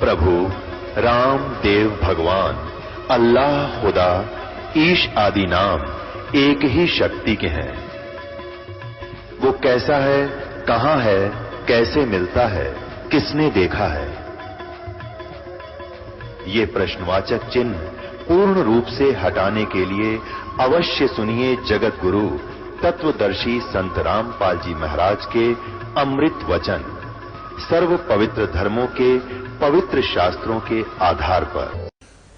प्रभु राम देव भगवान अल्लाह खुदा ईश आदि नाम एक ही शक्ति के हैं। वो कैसा है, कहां है, कैसे मिलता है, किसने देखा है? ये प्रश्नवाचक चिन्ह पूर्ण रूप से हटाने के लिए अवश्य सुनिए जगत गुरु तत्वदर्शी संत रामपाल जी महाराज के अमृत वचन, सर्व पवित्र धर्मों के पवित्र शास्त्रों के आधार पर।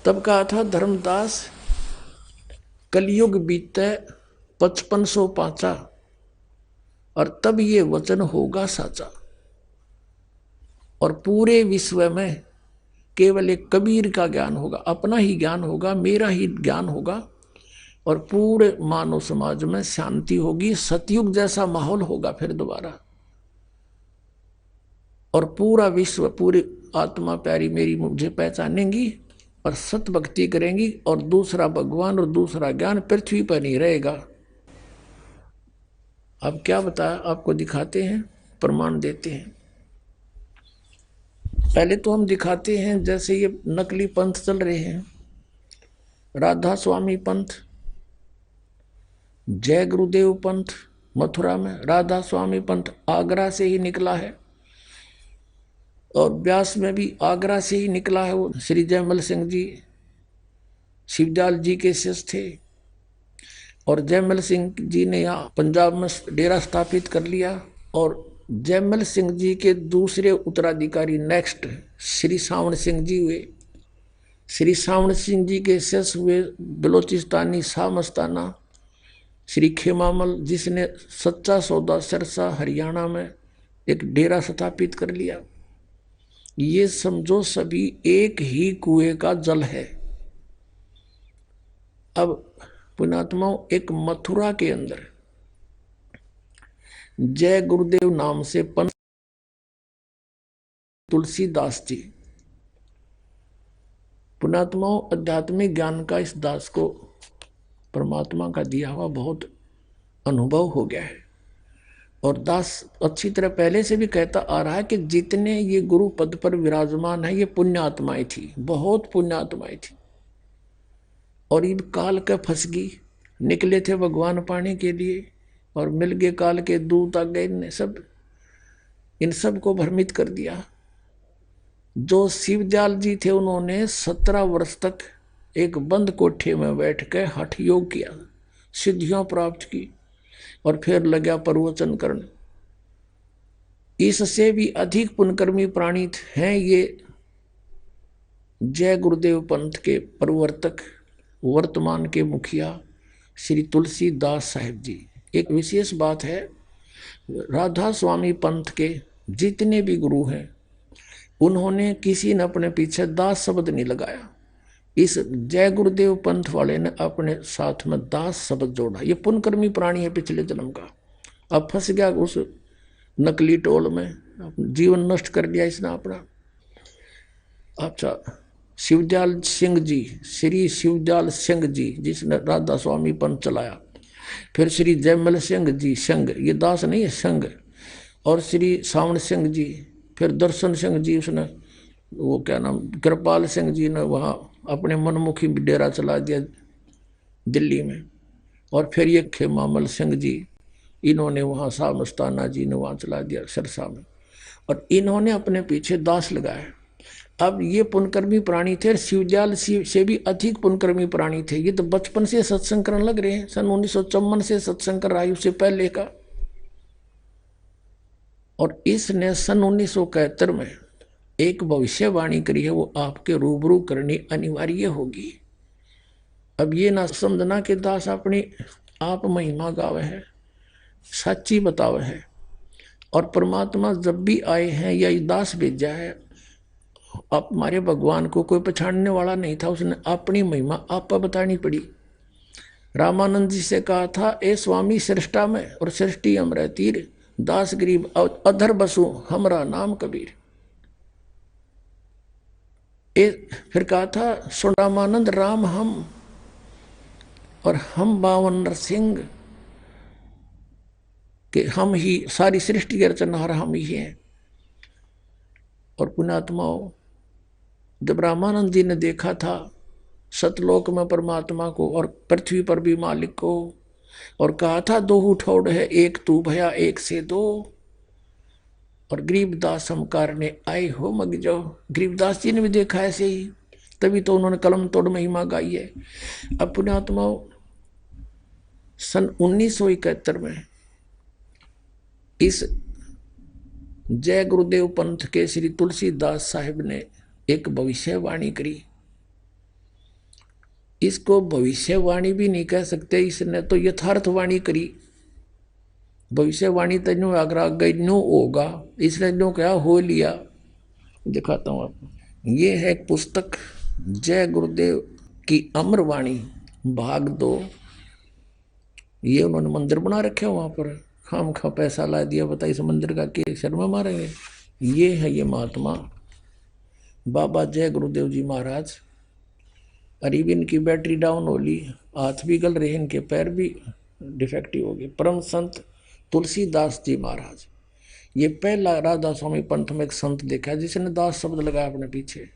तब कहा था धर्मदास, कलयुग बीते 5500 पांचा और तब ये वचन होगा साचा। और पूरे विश्व में केवल एक कबीर का ज्ञान होगा, अपना ही ज्ञान होगा, मेरा ही ज्ञान होगा, और पूरे मानव समाज में शांति होगी। सतयुग जैसा माहौल होगा फिर दोबारा, और पूरा विश्व, पूरी आत्मा प्यारी मेरी मुझे पहचानेंगी और सत भक्ति करेंगी, और दूसरा भगवान और दूसरा ज्ञान पृथ्वी पर नहीं रहेगा। अब क्या बताया, आपको दिखाते हैं, प्रमाण देते हैं। पहले तो हम दिखाते हैं, जैसे ये नकली पंथ चल रहे हैं, राधा स्वामी पंथ, जय गुरुदेव पंथ मथुरा में, राधा स्वामी पंथ आगरा से ही निकला है, और व्यास में भी आगरा से ही निकला है। वो श्री जयमल सिंह जी शिवदयाल जी के शिष्य थे, और जयमल सिंह जी ने यहाँ पंजाब में डेरा स्थापित कर लिया, और जयमल सिंह जी के दूसरे उत्तराधिकारी नेक्स्ट श्री सावण सिंह जी हुए। श्री सावण सिंह जी के शिष्य हुए बलोचिस्तानी शाह मस्ताना श्री खेमामल, जिसने सच्चा सौदा सिरसा हरियाणा में एक डेरा स्थापित कर लिया। ये समझो सभी एक ही कुएं का जल है। अब पुण्यात्माओं, एक मथुरा के अंदर जय गुरुदेव नाम से पंत तुलसीदास जी, पुण्यात्माओं, आध्यात्मिक ज्ञान का इस दास को परमात्मा का दिया हुआ बहुत अनुभव हो गया है, और दास अच्छी तरह पहले से भी कहता आ रहा है कि जितने ये गुरु पद पर विराजमान है, ये पुण्यात्माएं थी, बहुत पुण्यात्माएं थी, और इन काल का फंसगी निकले थे भगवान पाने के लिए, और मिल गए काल के दूत आ गए, इन सब को भ्रमित कर दिया। जो शिवदयाल जी थे, उन्होंने 17 वर्ष तक एक बंद कोठे में बैठ कर हठ योग किया, सिद्धियां प्राप्त की, और फिर लगा प्रवचन करने। इससे भी अधिक पुण्यकर्मी प्राणी हैं ये जय गुरुदेव पंथ के प्रवर्तक, वर्तमान के मुखिया श्री तुलसीदास साहिब जी। एक विशेष बात है, राधा स्वामी पंथ के जितने भी गुरु हैं, उन्होंने किसी ने अपने पीछे दास शब्द नहीं लगाया। इस जय गुरुदेव पंथ वाले ने अपने साथ में दास शब्द जोड़ा। ये पुण्यकर्मी प्राणी है पिछले जन्म का, अब फंस गया उस नकली टोल में, जीवन नष्ट कर दिया इसने अपना। अच्छा, शिवदयाल सिंह जी, श्री शिवदयाल सिंह जी, जिसने राधा स्वामी पंथ चलाया, फिर श्री जयमल सिंह जी, संघ, ये दास नहीं है, संघ, और श्री सावण सिंह जी, फिर दर्शन सिंह जी, उसने वो क्या नाम, कृपाल सिंह जी ने वहाँ अपने मनमुखी डेरा चला दिया दिल्ली में, और फिर ये खेमामल सिंह जी, इन्होंने वहाँ शाह मस्ताना जी ने वहाँ चला दिया सिरसा में, और इन्होंने अपने पीछे दास लगाए। अब ये पुण्यकर्मी प्राणी थे, शिवदयाल से भी अधिक पुण्यकर्मी प्राणी थे। ये तो बचपन से सत्संग करने लग रहे हैं, सन 1954 से सत्संग कर रहा है, उससे पहले का। और इसने सन 1971 में एक भविष्यवाणी करी है, वो आपके रूबरू करनी अनिवार्य होगी। अब ये ना समझना कि दास अपनी आप महिमा गावे है, सच्ची बतावे है, और परमात्मा जब भी आए हैं या दास भेजा है, आप हमारे भगवान को कोई पछाड़ने वाला नहीं था, उसने अपनी महिमा आप पर बतानी पड़ी। रामानंद जी से कहा था, ए स्वामी सृष्टा में और सृष्टि अमर तीर, दास गरीब अधर बसु हमरा नाम कबीर। फिर कहा था, सो रामानंद राम हम और हम बावन नरसिंह, कि हम ही सारी सृष्टि के रचनहार हम ही हैं। और पुण्यात्माओं, जब रामानंद जी ने देखा था सतलोक में परमात्मा को और पृथ्वी पर भी मालिक को, और कहा था दो ठोड़ है एक तू भया एक से दो, और गरीबदास हमकार ने आए हो मग जाओ, गरीबदास जी ने भी देखा ऐसे ही, तभी तो उन्होंने कलम तोड़ महिमा गाई है। अब पुण्यात्माओं, सन 1971 में इस जय गुरुदेव पंथ के श्री तुलसीदास साहिब ने एक भविष्यवाणी करी। इसको भविष्यवाणी भी नहीं कह सकते, इसने तो यथार्थवाणी करी। भविष्यवाणी तेनो आगरा गो होगा, इसने जो क्या हो लिया। दिखाता हूं आपको, ये है एक पुस्तक जय गुरुदेव की अमरवाणी भाग 2। ये उन्होंने मंदिर बना रखे वहां पर, खाम खा पैसा ला दिया, बताइए इस मंदिर का के शर्मा मारेंगे। ये है ये महात्मा बाबा जय गुरुदेव जी महाराज। अरीब इनकी बैटरी डाउन हो ली, हाथ भी गल रहे, इनके पैर भी डिफेक्टिव हो गए। परम संत तुलसीदास जी महाराज, ये पहला राधा स्वामी पंथ में एक संत देखा जिसने दास शब्द लगाया अपने पीछे।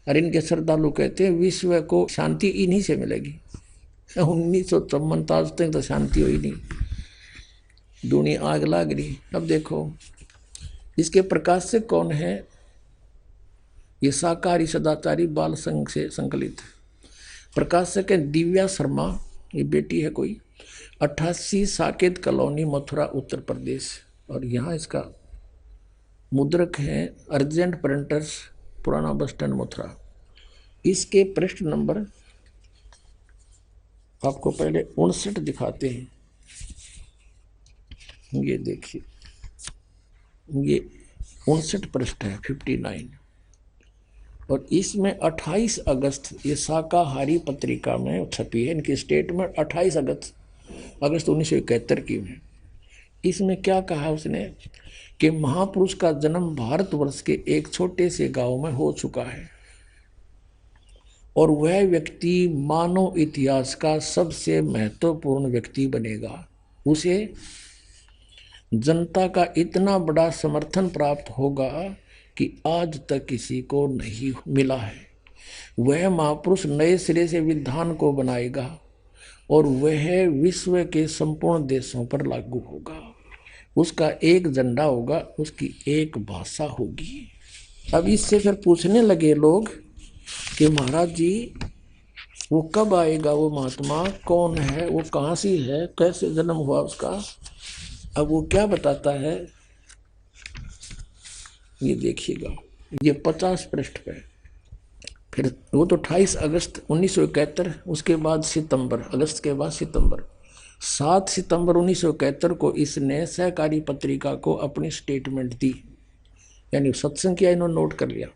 और इनके श्रद्धालु कहते हैं विश्व को शांति इन्हीं से मिलेगी। 1954 आज तक तो शांति हुई नहीं, दुनिया आग लाग रही। अब देखो इसके प्रकाशक कौन है, ये शाकाहारी सदाचारी बाल संघ से संकलित है। प्रकाशक है दिव्या शर्मा, ये बेटी है कोई, 88 साकेत कॉलोनी मथुरा उत्तर प्रदेश। और यहाँ इसका मुद्रक है अर्जेंट प्रिंटर्स पुराना बस स्टैंड मथुरा। इसके पृष्ठ नंबर आपको पहले 59 दिखाते हैं। ये देखिए, ये 59 पृष्ठ है, 59। और इसमें 28 अगस्त ये शाकाहारी पत्रिका में छपी है, इनकी स्टेटमेंट 28 अगस्त 1971 की में। इसमें क्या कहा उसने कि महापुरुष का जन्म भारतवर्ष के एक छोटे से गांव में हो चुका है और वह व्यक्ति मानव इतिहास का सबसे महत्वपूर्ण व्यक्ति बनेगा। उसे जनता का इतना बड़ा समर्थन प्राप्त होगा कि आज तक किसी को नहीं मिला है। वह महापुरुष नए सिरे से विधान को बनाएगा और वह विश्व के संपूर्ण देशों पर लागू होगा। उसका एक झंडा होगा, उसकी एक भाषा होगी। अब इससे फिर पूछने लगे लोग कि महाराज जी वो कब आएगा, वो महात्मा कौन है, वो कहाँ से है, कैसे जन्म हुआ उसका। अब वो क्या बताता है, ये देखिएगा, ये 50 पृष्ठ पे। फिर वो तो 28 अगस्त 1971, उसके बाद सितंबर, अगस्त के बाद सितंबर, 7 सितंबर 1971 को इसने सहकारी पत्रिका को अपनी स्टेटमेंट दी, यानी सत्संग किया, इन्होंने नोट कर लिया।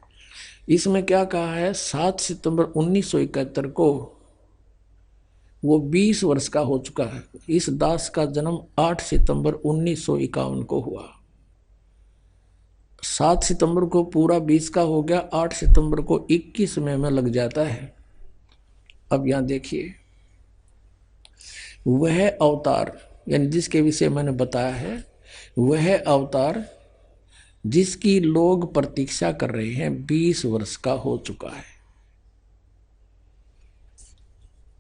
इसमें क्या कहा है, 7 सितंबर 1971 को वो 20 वर्ष का हो चुका है। इस दास का जन्म 8 सितंबर 1951 को हुआ। 7 सितंबर को पूरा 20 का हो गया, 8 सितंबर को 21 में लग जाता है। अब यहां देखिए, वह अवतार यानी जिसके विषय मैंने बताया है, वह अवतार जिसकी लोग प्रतीक्षा कर रहे हैं 20 वर्ष का हो चुका है।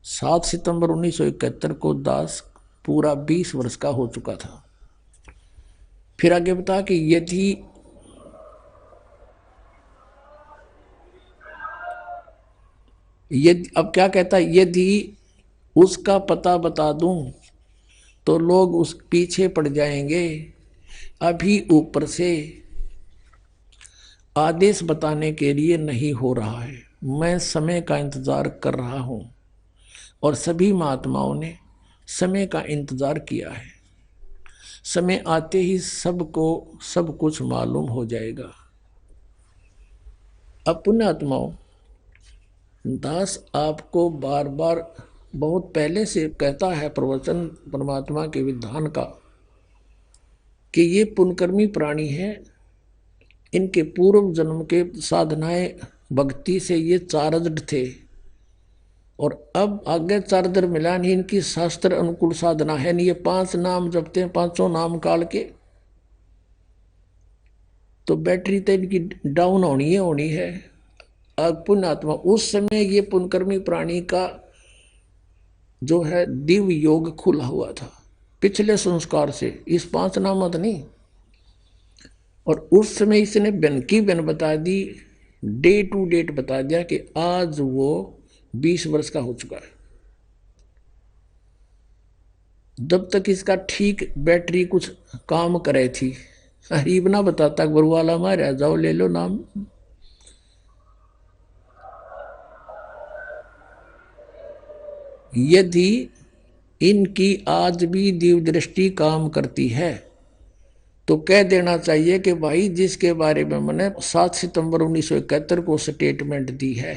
7 सितंबर 1971 को दास पूरा 20 वर्ष का हो चुका था। फिर आगे बता कि यदि अब क्या कहता है, यदि उसका पता बता दूं तो लोग उस पीछे पड़ जाएंगे। अभी ऊपर से आदेश बताने के लिए नहीं हो रहा है, मैं समय का इंतजार कर रहा हूं और सभी महात्माओं ने समय का इंतजार किया है। समय आते ही सबको सब कुछ मालूम हो जाएगा। अब पुण्यात्माओं, दास आपको बार बार बहुत पहले से कहता है प्रवचन परमात्मा के विधान का कि ये पुण्यकर्मी प्राणी हैं, इनके पूर्व जन्म के साधनाएं भक्ति से ये चार्जड थे और अब आगे चार्जर मिला नहीं, इनकी शास्त्र अनुकूल साधना है नहीं। ये 5 नाम जपते हैं, 5 नाम काल के, तो बैटरी तो इनकी डाउन होनी है। पुण्यात्मा, उस समय ये पुण्यकर्मी प्राणी का जो है दिव्य योग खुला हुआ था पिछले संस्कार से, इस 5 नामत नहीं। और उस समय इसने बन की बन बता दी, डे टू डेट बता दिया कि आज वो 20 वर्ष का हो चुका है। जब तक इसका ठीक बैटरी कुछ काम करे थी, हरीब ना बताता गुरुवाला मारा जाओ ले लो नाम। यदि इनकी आज भी दिव्य दृष्टि काम करती है तो कह देना चाहिए कि भाई जिसके बारे में मैंने 7 सितंबर 1971 को स्टेटमेंट दी है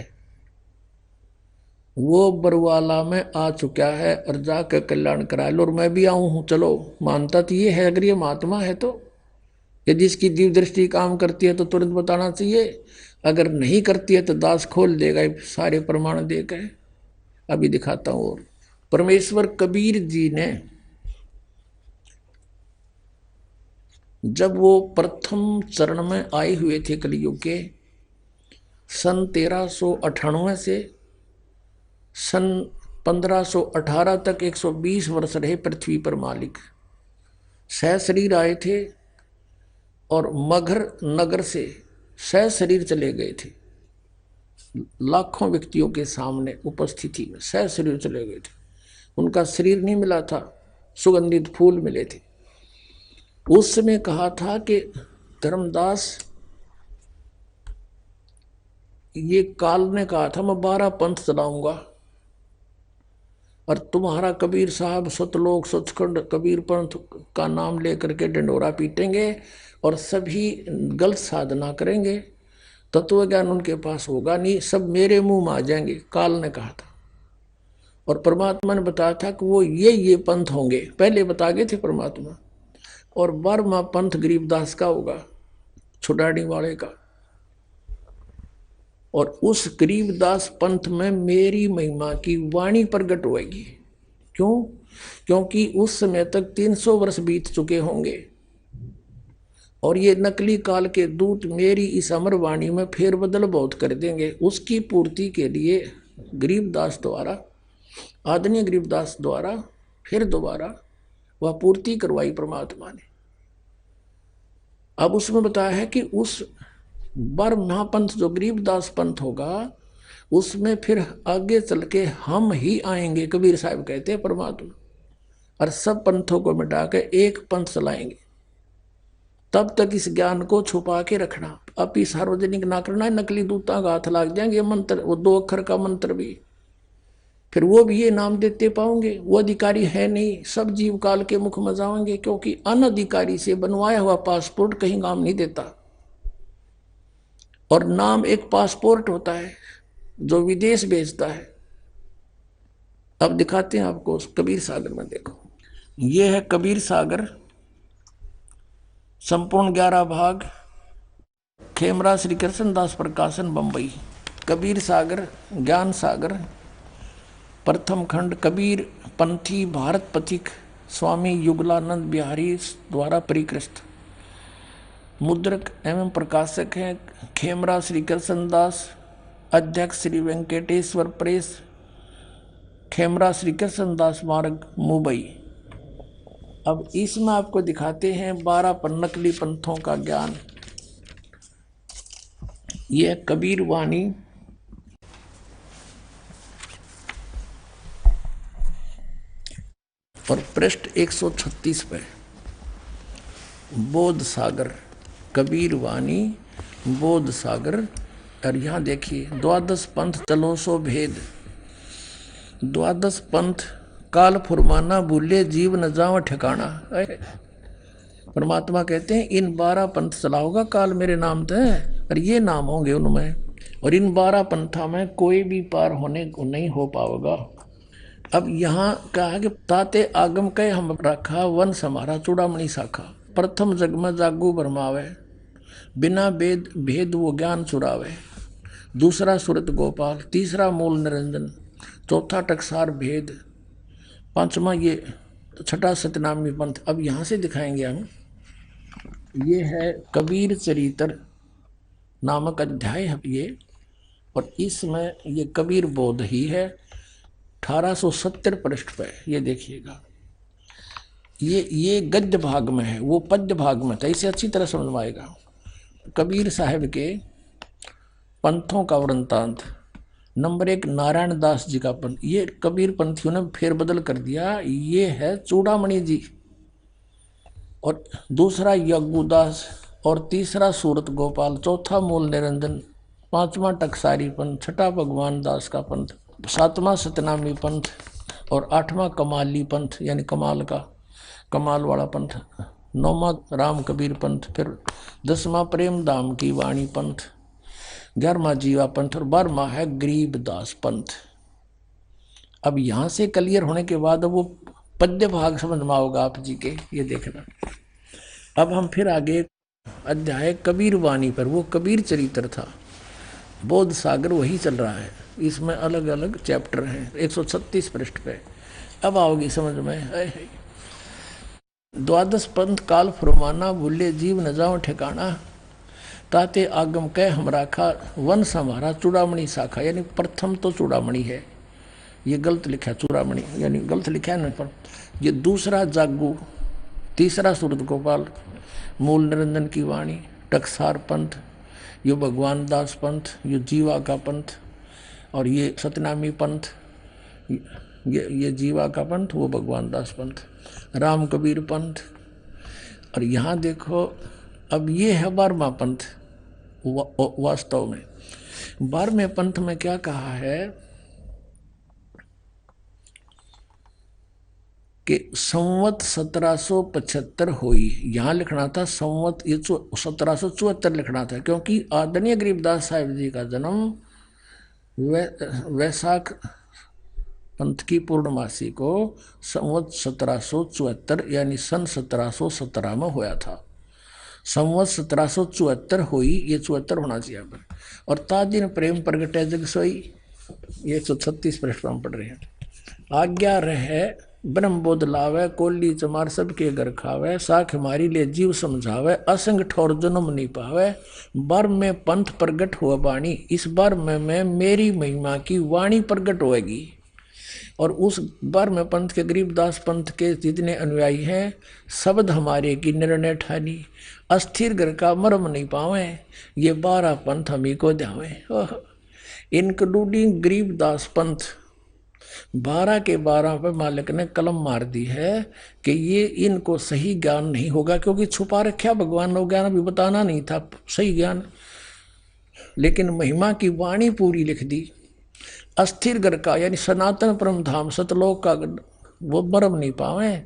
वो बरवाला में आ चुका है और जाकर कल्याण करा लो, और मैं भी आऊं हूं। चलो मानता तो ये है, अगर ये महात्मा है तो यदि इसकी दिव्य दृष्टि काम करती है तो तुरंत बताना चाहिए, अगर नहीं करती है तो दास खोल देगा सारे प्रमाण देकर। अभी दिखाता हूं। और परमेश्वर कबीर जी ने जब वो प्रथम चरण में आए हुए थे कलयुग के, सन 1398 से सन 1518 तक 120 वर्ष रहे पृथ्वी पर मालिक। सह शरीर आए थे और मगहर नगर से सह शरीर चले गए थे। लाखों व्यक्तियों के सामने उपस्थिति में सह शरीर चले गए थे। उनका शरीर नहीं मिला था, सुगंधित फूल मिले थे। उस समय कहा था कि धर्मदास, ये काल ने कहा था मैं 12 पंथ चलाऊंगा और तुम्हारा कबीर साहब सतलोक सचखंड कबीर पंथ का नाम लेकर के डंडोरा पीटेंगे और सभी गलत साधना करेंगे, तत्व ज्ञान उनके पास होगा नहीं, सब मेरे मुंह में आ जाएंगे, काल ने कहा था। और परमात्मा ने बताया था कि वो ये पंथ होंगे, पहले बता गए थे परमात्मा। और 12वां पंथ गरीबदास का होगा, छुड़ाने वाले का। और उस गरीबदास पंथ में मेरी महिमा की वाणी प्रकट होगी। क्यों? क्योंकि उस समय तक 300 वर्ष बीत चुके होंगे और ये नकली काल के दूत मेरी इस अमर वाणी में फेरबदल बहुत कर देंगे। उसकी पूर्ति के लिए गरीबदास द्वारा, आदरणीय गरीबदास द्वारा फिर दोबारा वह पूर्ति करवाई परमात्मा ने। अब उसमें बताया है कि उस 12 महापंथ जो गरीबदास पंथ होगा उसमें फिर आगे चल के हम ही आएंगे, कबीर साहब कहते हैं परमात्मा, और सब पंथों को मिटा के एक पंथ चलाएंगे। तब तक इस ज्ञान को छुपा के रखना, अब ही सार्वजनिक ना करना, नकली दूता का हाथ लग जाएंगे। मंत्र, वो 2 अक्षर का मंत्र भी, फिर वो भी ये नाम देते पाओगे, वो अधिकारी है नहीं, सब जीव काल के मुख में जाओगे, क्योंकि अनधिकारी से बनवाया हुआ पासपोर्ट कहीं काम नहीं देता। और नाम एक पासपोर्ट होता है जो विदेश भेजता है। अब दिखाते हैं आपको कबीर सागर में, देखो ये है कबीर सागर, संपूर्ण 11 भाग, खेमरा श्री कृष्णदास प्रकाशन बंबई। कबीर सागर, ज्ञान सागर, प्रथम खंड, कबीर पंथी भारत पथिक स्वामी युगलानंद बिहारी द्वारा परिकृत। मुद्रक एवं प्रकाशक हैं खेमरा श्री कृष्णदास, अध्यक्ष श्री वेंकटेश्वर प्रेस, खेमरा श्री कृष्णदास मार्ग मुंबई। अब इसमें आपको दिखाते हैं 12 नकली पंथों का ज्ञान। यह कबीर वाणी और पृष्ठ 136 पे बोध सागर, कबीर वाणी बोध सागर। और यहाँ देखिए 12 पंथ चलो सो भेद। 12 पंथ काल फुरमाना भूले जीव न जाओ ठिकाना। परमात्मा कहते हैं इन 12 पंथ चलाओगा काल मेरे नाम थे, और ये नाम होंगे उनमें, और इन 12 पंथा में कोई भी पार होने को नहीं हो पाएगा। अब यहाँ कहा कि ताते आगम कह हम रखा, वन समारा चूड़ामणि शाखा। प्रथम जग में जागू भरमावे, बिना भेद भेद वो ज्ञान चुरावे। दूसरा सूरत गोपाल, तीसरा मूल निरंजन, चौथा टकसार भेद, 5वां ये, छठा सतनामी पंथ। अब यहाँ से दिखाएंगे हम। ये है कबीर चरित्र नामक अध्याय है ये, और इसमें ये कबीर बोध ही है, 1870 पृष्ठ पे, ये देखिएगा। ये गद्य भाग में है, वो पद्य भाग में था, इसे अच्छी तरह समझ में आएगा। कबीर साहब के पंथों का वृंतांत। नंबर 1 नारायण दास जी का पंथ, ये कबीर पंथियों ने फेरबदल कर दिया, ये है चूड़ामणि जी, और दूसरा यज्ञुदास, और तीसरा सूरत गोपाल, चौथा मूल निरंजन, पांचवा टकसारी पंथ, छठा भगवान दास का पंथ, सातवां सतनामी पंथ, और आठवां कमाली पंथ यानी कमाल का, कमाल वाला पंथ, नौवां राम कबीर पंथ, फिर 10वां प्रेम धाम की वाणी पंथ, 11वां जीवा पंथ, और 12वां है गरीब दास पंथ। अब यहां से क्लियर होने के बाद वो पद्य भाग समझ में आओगा आप जी के, ये देखना। अब हम फिर आगे अध्याय कबीर वाणी पर, वो कबीर चरित्र था, बोध सागर वही चल रहा है, इसमें अलग अलग चैप्टर हैं, 136 पृष्ठ पे। अब आओगी समझ में। द्वादश पंथ काल फरमाना, भूले जीव न जाओ ठिकाना, ताते आगम कह हम राखा, वंश हमारा चूड़ामणि शाखा। यानी प्रथम तो चूड़ामणि है, ये गलत लिखा है, चूड़ामणि यानी गलत लिखा है ना, पर ये दूसरा जागू, तीसरा सूरत गोपाल, मूल निरंजन की वाणी, टकसार पंथ, ये भगवान दास पंथ, ये जीवा का पंथ, और ये सतनामी पंथ, ये जीवा का पंथ, वो भगवान दास पंथ, राम कबीर पंथ। और यहाँ देखो, अब ये है 12वां पंथ। वास्तव में 12वें पंथ में क्या कहा है कि संवत 1775 हुई, यहाँ लिखना था संवत, ये 1774 लिखना था, क्योंकि आदरणीय गरीबदास साहिब जी का जन्म वैशाख पंथ की पूर्णमासी को संवत 1774 यानी सन 1717 में हुआ था। संवत 1774 हुई, ये 74 होना चाहिए पर। और ताजिन प्रेम प्रगटे जग सोई, ये 136 पृष्ठ पर हम पढ़ रहे हैं। आज्ञा रहे ब्रह्म बोध लावे, कोली चमार सबके घर खावे, साख मारी ले जीव समझावे, असंग ठोर जन्म नहीं पावे, बर में पंथ प्रगट हुआ वाणी, इस बार में मेरी महिमा की वाणी प्रगट होएगी। और उस बार में पंथ के गरीबदास पंथ के जितने अनुयायी हैं, शब्द हमारे की निर्णय ठानी, अस्थिर घर का मर्म नहीं पावे, ये 12 पंथ हम ही को ध्यावे। इंक्लूडिंग गरीबदास पंथ 12 के 12 पे मालिक ने कलम मार दी है कि ये इनको सही ज्ञान नहीं होगा, क्योंकि छुपा रखा भगवान ने ज्ञान, अभी बताना नहीं था सही ज्ञान, लेकिन महिमा की वाणी पूरी लिख दी। अस्थिर घर का यानी सनातन परम धाम सतलोक का वो मरम नहीं पावे,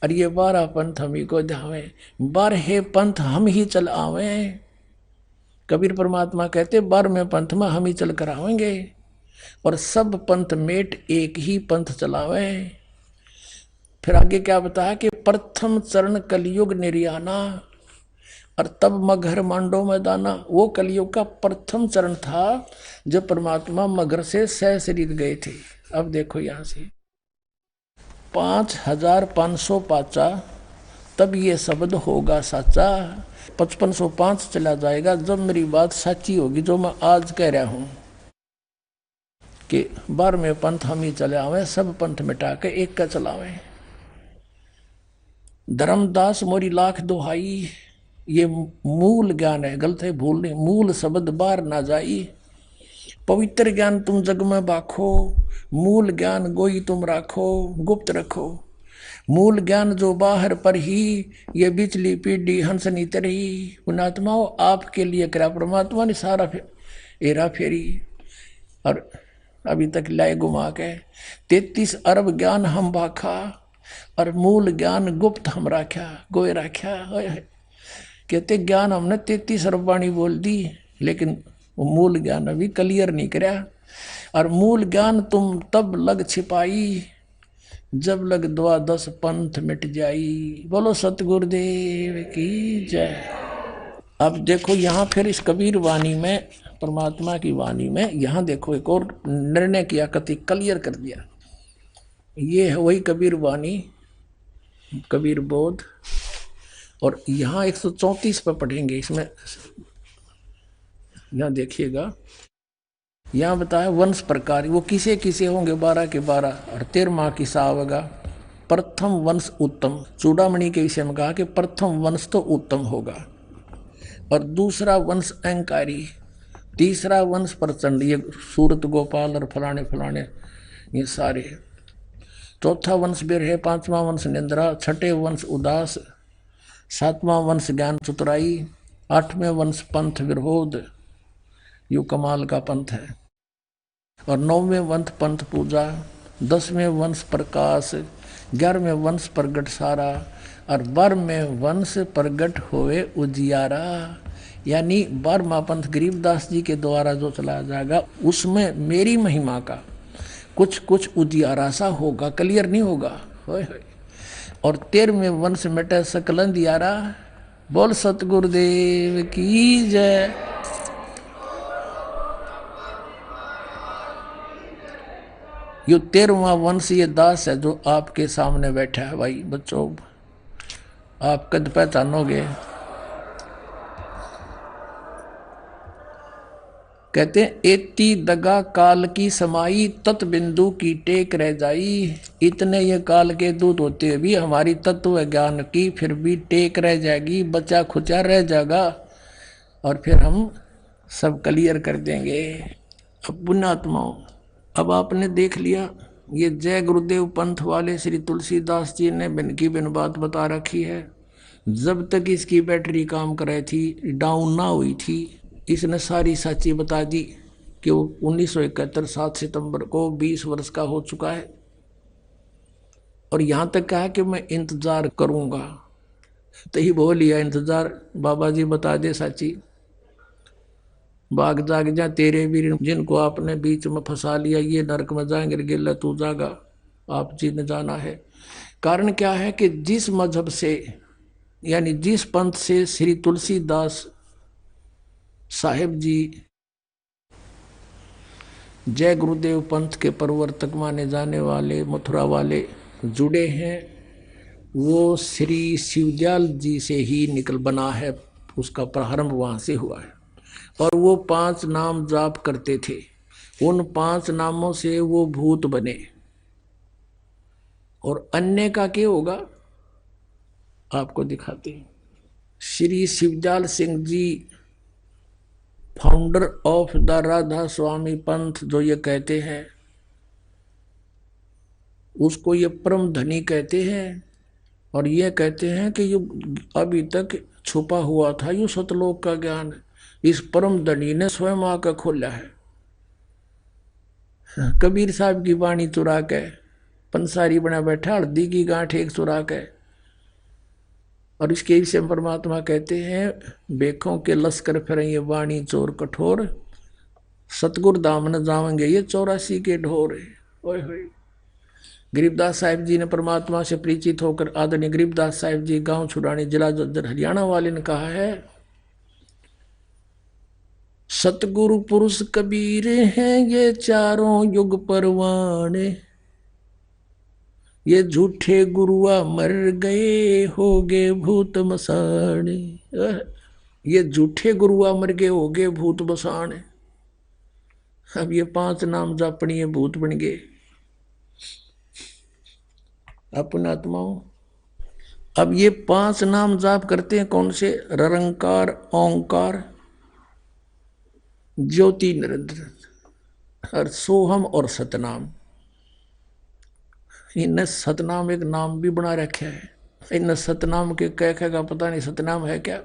और ये 12 पंथ हम ही को ध्यावे, 12 पंथ हम ही चल आवे। कबीर परमात्मा कहते 12वें पंथ में हम ही चल कर आवेंगे, और सब पंथ मेट एक ही पंथ चलावे। फिर आगे क्या बताया कि प्रथम चरण कलयुग निर्याना, और तब मगर मांडो मैदाना, वो कलयुग का प्रथम चरण था जब परमात्मा मगर से सह शरीर गए थे। अब देखो यहां से 5500 पाचा, तब ये शब्द होगा साचा, 5505 चला जाएगा जब मेरी बात सच्ची होगी, जो मैं आज कह रहा हूं कि 12वें पंथ हम ही चले आवे, सब पंथ मिटा के एक का चलावे। धर्मदास मोरी लाख दुहाई, ये मूल ज्ञान है, गलत है भूल नहीं, मूल शब्द बाहर ना जाई। पवित्र ज्ञान तुम जग में बाखो, मूल ज्ञान गोई तुम राखो, गुप्त रखो। मूल ज्ञान जो बाहर पर ही, ये बिचली पीढ़ी हंसनी तरी। पुणात्माओं आपके लिए करा परमात्मा ने सारा हेरा फेरी, और अभी तक लाए घुमा के 33 अरब ज्ञान हम बाखा, और मूल ज्ञान गुप्त हम राख्या, गोए राख्या। कहते ज्ञान हमने 33 अरब वाणी बोल दी, लेकिन वो मूल ज्ञान अभी क्लियर नहीं कराया। और मूल ज्ञान तुम तब लग छिपाई, जब लग 12 पंथ मिट जाई। बोलो सतगुरुदेव की जय। अब देखो यहाँ फिर इस कबीर वाणी में, परमात्मा की वाणी में, यहाँ देखो एक और निर्णय किया, कति क्लियर कर दिया। ये है वही कबीर वाणी, कबीर बोध। और यहाँ 134 पर पढ़ेंगे, इसमें यहाँ देखिएगा यहाँ बताया वंश प्रकार, वो किसे किसे होंगे 12 के 12 और 13 की सावगा। प्रथम वंश उत्तम, चूड़ामणि के विषय में कहा कि प्रथम वंश तो उत्तम होगा, और दूसरा वंश अहंकारी, तीसरा वंश प्रचंड, ये सूरत गोपाल और फलाने फलाने ये सारे, चौथा वंश बीर है, पांचवा वंश निंद्रा, छठे वंश उदास, सातवां वंश ज्ञान चतुराई, आठवें वंश पंथ विरोध, यू कमाल का पंथ है, और 9वें वंश पंथ पूजा, 10वें वंश प्रकाश, 11वें वंश प्रगट सारा, और 12वें वंश प्रगट होवे उजियारा। यानी 12वां पंथ गरीबदास जी के द्वारा जो चलाया जाएगा उसमें मेरी महिमा का कुछ कुछ उजियारा सा होगा, क्लियर नहीं होगा। होय होय। और 13वें वंश मिटे सकल अंधियारा। बोल सतगुरुदेव की जय। यो 13वां वंश ये दास है जो आपके सामने बैठा है। भाई बच्चों, आप कद पहचानोगे। कहते हैं एती दगा काल की समाई, तत् बिंदु की टेक रह जाई। इतने ये काल के दूत होते हुए भी हमारी तत्व ज्ञान की फिर भी टेक रह जाएगी, बचा खुचा रह जाएगा, और फिर हम सब क्लियर कर देंगे। अब पुण्यात्माओं, अब आपने देख लिया ये जय गुरुदेव पंथ वाले श्री तुलसीदास जी ने बिन की बिन बात बता रखी है। जब तक इसकी बैटरी काम कर रही थी, डाउन ना हुई थी, इसने सारी सच्ची बता दी कि वो 1971 7 सितंबर को 20 वर्ष का हो चुका है, और यहां तक कहा कि मैं इंतजार करूंगा। तो ही बोल लिया इंतजार, बाबा जी बता दे सच्ची, बाग जाग जा तेरे वीर जिनको आपने बीच में फंसा लिया, ये नरक में जाएंगे, गिल्ला तू जागा, आप जी ने जाना है। कारण क्या है कि जिस मजहब से यानी जिस पंथ से श्री तुलसीदास साहेब जी जय गुरुदेव पंथ के प्रवर्तक माने जाने वाले मथुरा वाले जुड़े हैं, वो श्री शिवदयाल जी से ही निकल बना है, उसका प्रारंभ वहां से हुआ है। और वो 5 नाम जाप करते थे, उन 5 नामों से वो भूत बने। और अन्य का क्या होगा आपको दिखाते हैं। Shri Shivdayal Singh ji founder of the Radha स्वामी पंथ जो ये कहते हैं, उसको ये परम धनी कहते हैं, और ये कहते हैं कि ये अभी तक छुपा हुआ था यो सतलोक का ज्ञान इस परम धनी ने स्वयं आकर खोला है। कबीर साहब की वाणी चुरा के पंसारी बना बैठा, हल्दी की गांठ एक चुरा के, और इसके विषय परमात्मा कहते हैं बेखों के लश्कर फिर ये वाणी चोर कठोर, सतगुर दाम न जावेंगे ये 84 के ढोर। ओए होए। गरीबदास साहिब जी ने परमात्मा से परिचित होकर आदरणीय गरीबदास साहिब जी गांव छुड़ानी जिला जज्जर हरियाणा वाले ने कहा है, सतगुरु पुरुष कबीर हैं ये चारों युग परवाने, ये झूठे गुरुआ मर गए हो गए भूत मसाने। ये झूठे गुरुआ मर गए हो गए भूत बसाने। अब ये 5 नाम जापणीय भूत बन गए। अपने आत्माओं, अब ये 5 नाम जाप करते हैं कौन से? ररंकार, ओंकार, ज्योति निरंतर और सोहम और सतनाम। इनने सतनाम एक नाम भी बना रखा है। इन सतनाम के कह पता नहीं सतनाम है क्या।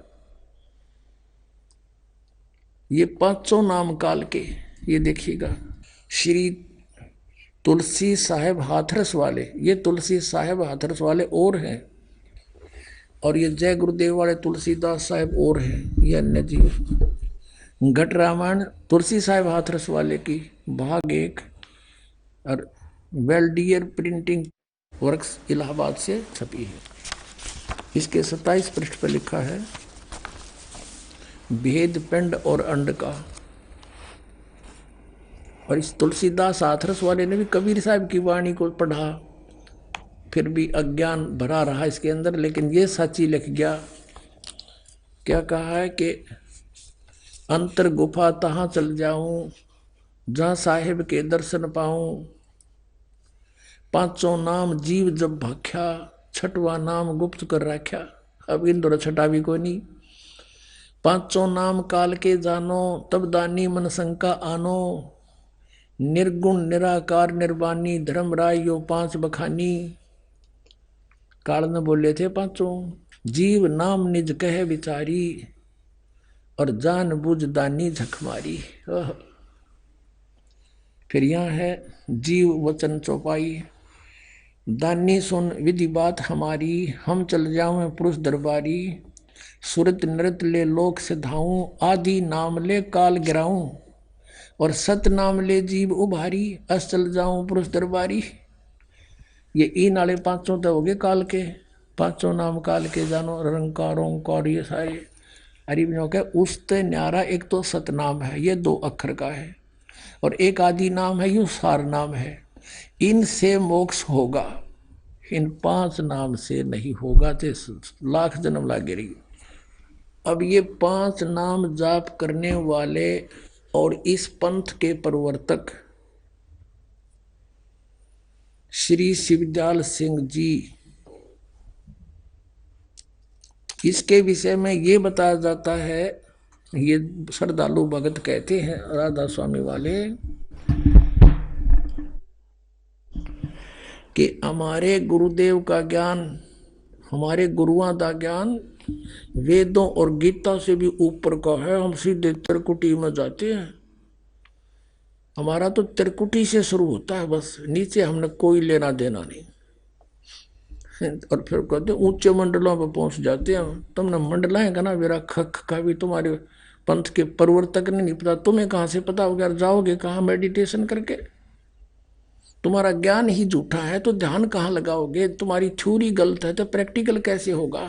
ये 500 नाम काल के, ये देखिएगा श्री तुलसी साहेब हाथरस वाले, ये तुलसी साहेब हाथरस वाले और हैं, और ये जय गुरुदेव वाले तुलसीदास साहेब और हैं, ये अन्य जीव। घट रामायण तुलसी साहेब हाथरस वाले की भाग 1 और वेल्डियर प्रिंटिंग वर्क्स इलाहाबाद से छपी है। इसके 27 पृष्ठ पर लिखा है भेद पिंड और अंड का। और इस तुलसीदास हाथरस वाले ने भी कबीर साहब की वाणी को पढ़ा, फिर भी अज्ञान भरा रहा इसके अंदर, लेकिन ये सच्ची लिख गया। क्या कहा है कि अंतर गुफा तहाँ चल जाऊं, जहाँ साहेब के दर्शन पाऊं, पांचों नाम जीव जब भाख्या, छठवा नाम गुप्त कर राख्या। अब इन दोनों छठा भी कोई नहीं। पांचों नाम काल के जानो, तब दानी मन शंका आनो, निर्गुण निराकार निर्वाणी धर्म राय यो पांच बखानी। काल ने बोले थे पांचों, जीव नाम निज कहे विचारी, और जान बुझ दानी झक मारी। फिर यहाँ है जीव वचन चौपाई, दानी सुन विधि बात हमारी, हम चल जाऊं पुरुष दरबारी, सुरत नृत ले लोक से धाऊं, आदि नाम ले काल गिराऊं, और सत नाम ले जीव उभारी, अस चल जाऊं पुरुष दरबारी। ये इन वाले पांचों तो हो गए काल के, पांचों नाम काल के जानो, रंकार ओंकार ये सारे हरिवनों के। उसते न्यारा एक तो सतनाम है, ये 2 अक्षर का है, और एक आदि नाम है, यू सार नाम है। इनसे मोक्ष होगा, इन 5 नाम से नहीं होगा तो लाख जन्म लागे रही। अब ये 5 नाम जाप करने वाले और इस पंथ के प्रवर्तक श्री शिवदयाल सिंह जी, इसके विषय में ये बताया जाता है, ये श्रद्धालु भगत कहते हैं राधा स्वामी वाले, कि हमारे गुरुदेव का ज्ञान, हमारे गुरुओं का ज्ञान वेदों और गीता से भी ऊपर का है। हम सीधे त्रिकुटी में जाते हैं, हमारा तो त्रिकुटी से शुरू होता है, बस नीचे हमने कोई लेना देना नहीं। और फिर कहते ऊंचे मंडलों पर पहुंच जाते हैं। तुमने मंडलाएं का ना मेरा खख का भी तुम्हारे पंथ के प्रवर्तक ने नहीं पता, तुम्हें कहाँ से पता होगा? जाओगे कहाँ मेडिटेशन करके? तुम्हारा ज्ञान ही झूठा है तो ध्यान कहाँ लगाओगे? तुम्हारी थ्योरी गलत है तो प्रैक्टिकल कैसे होगा?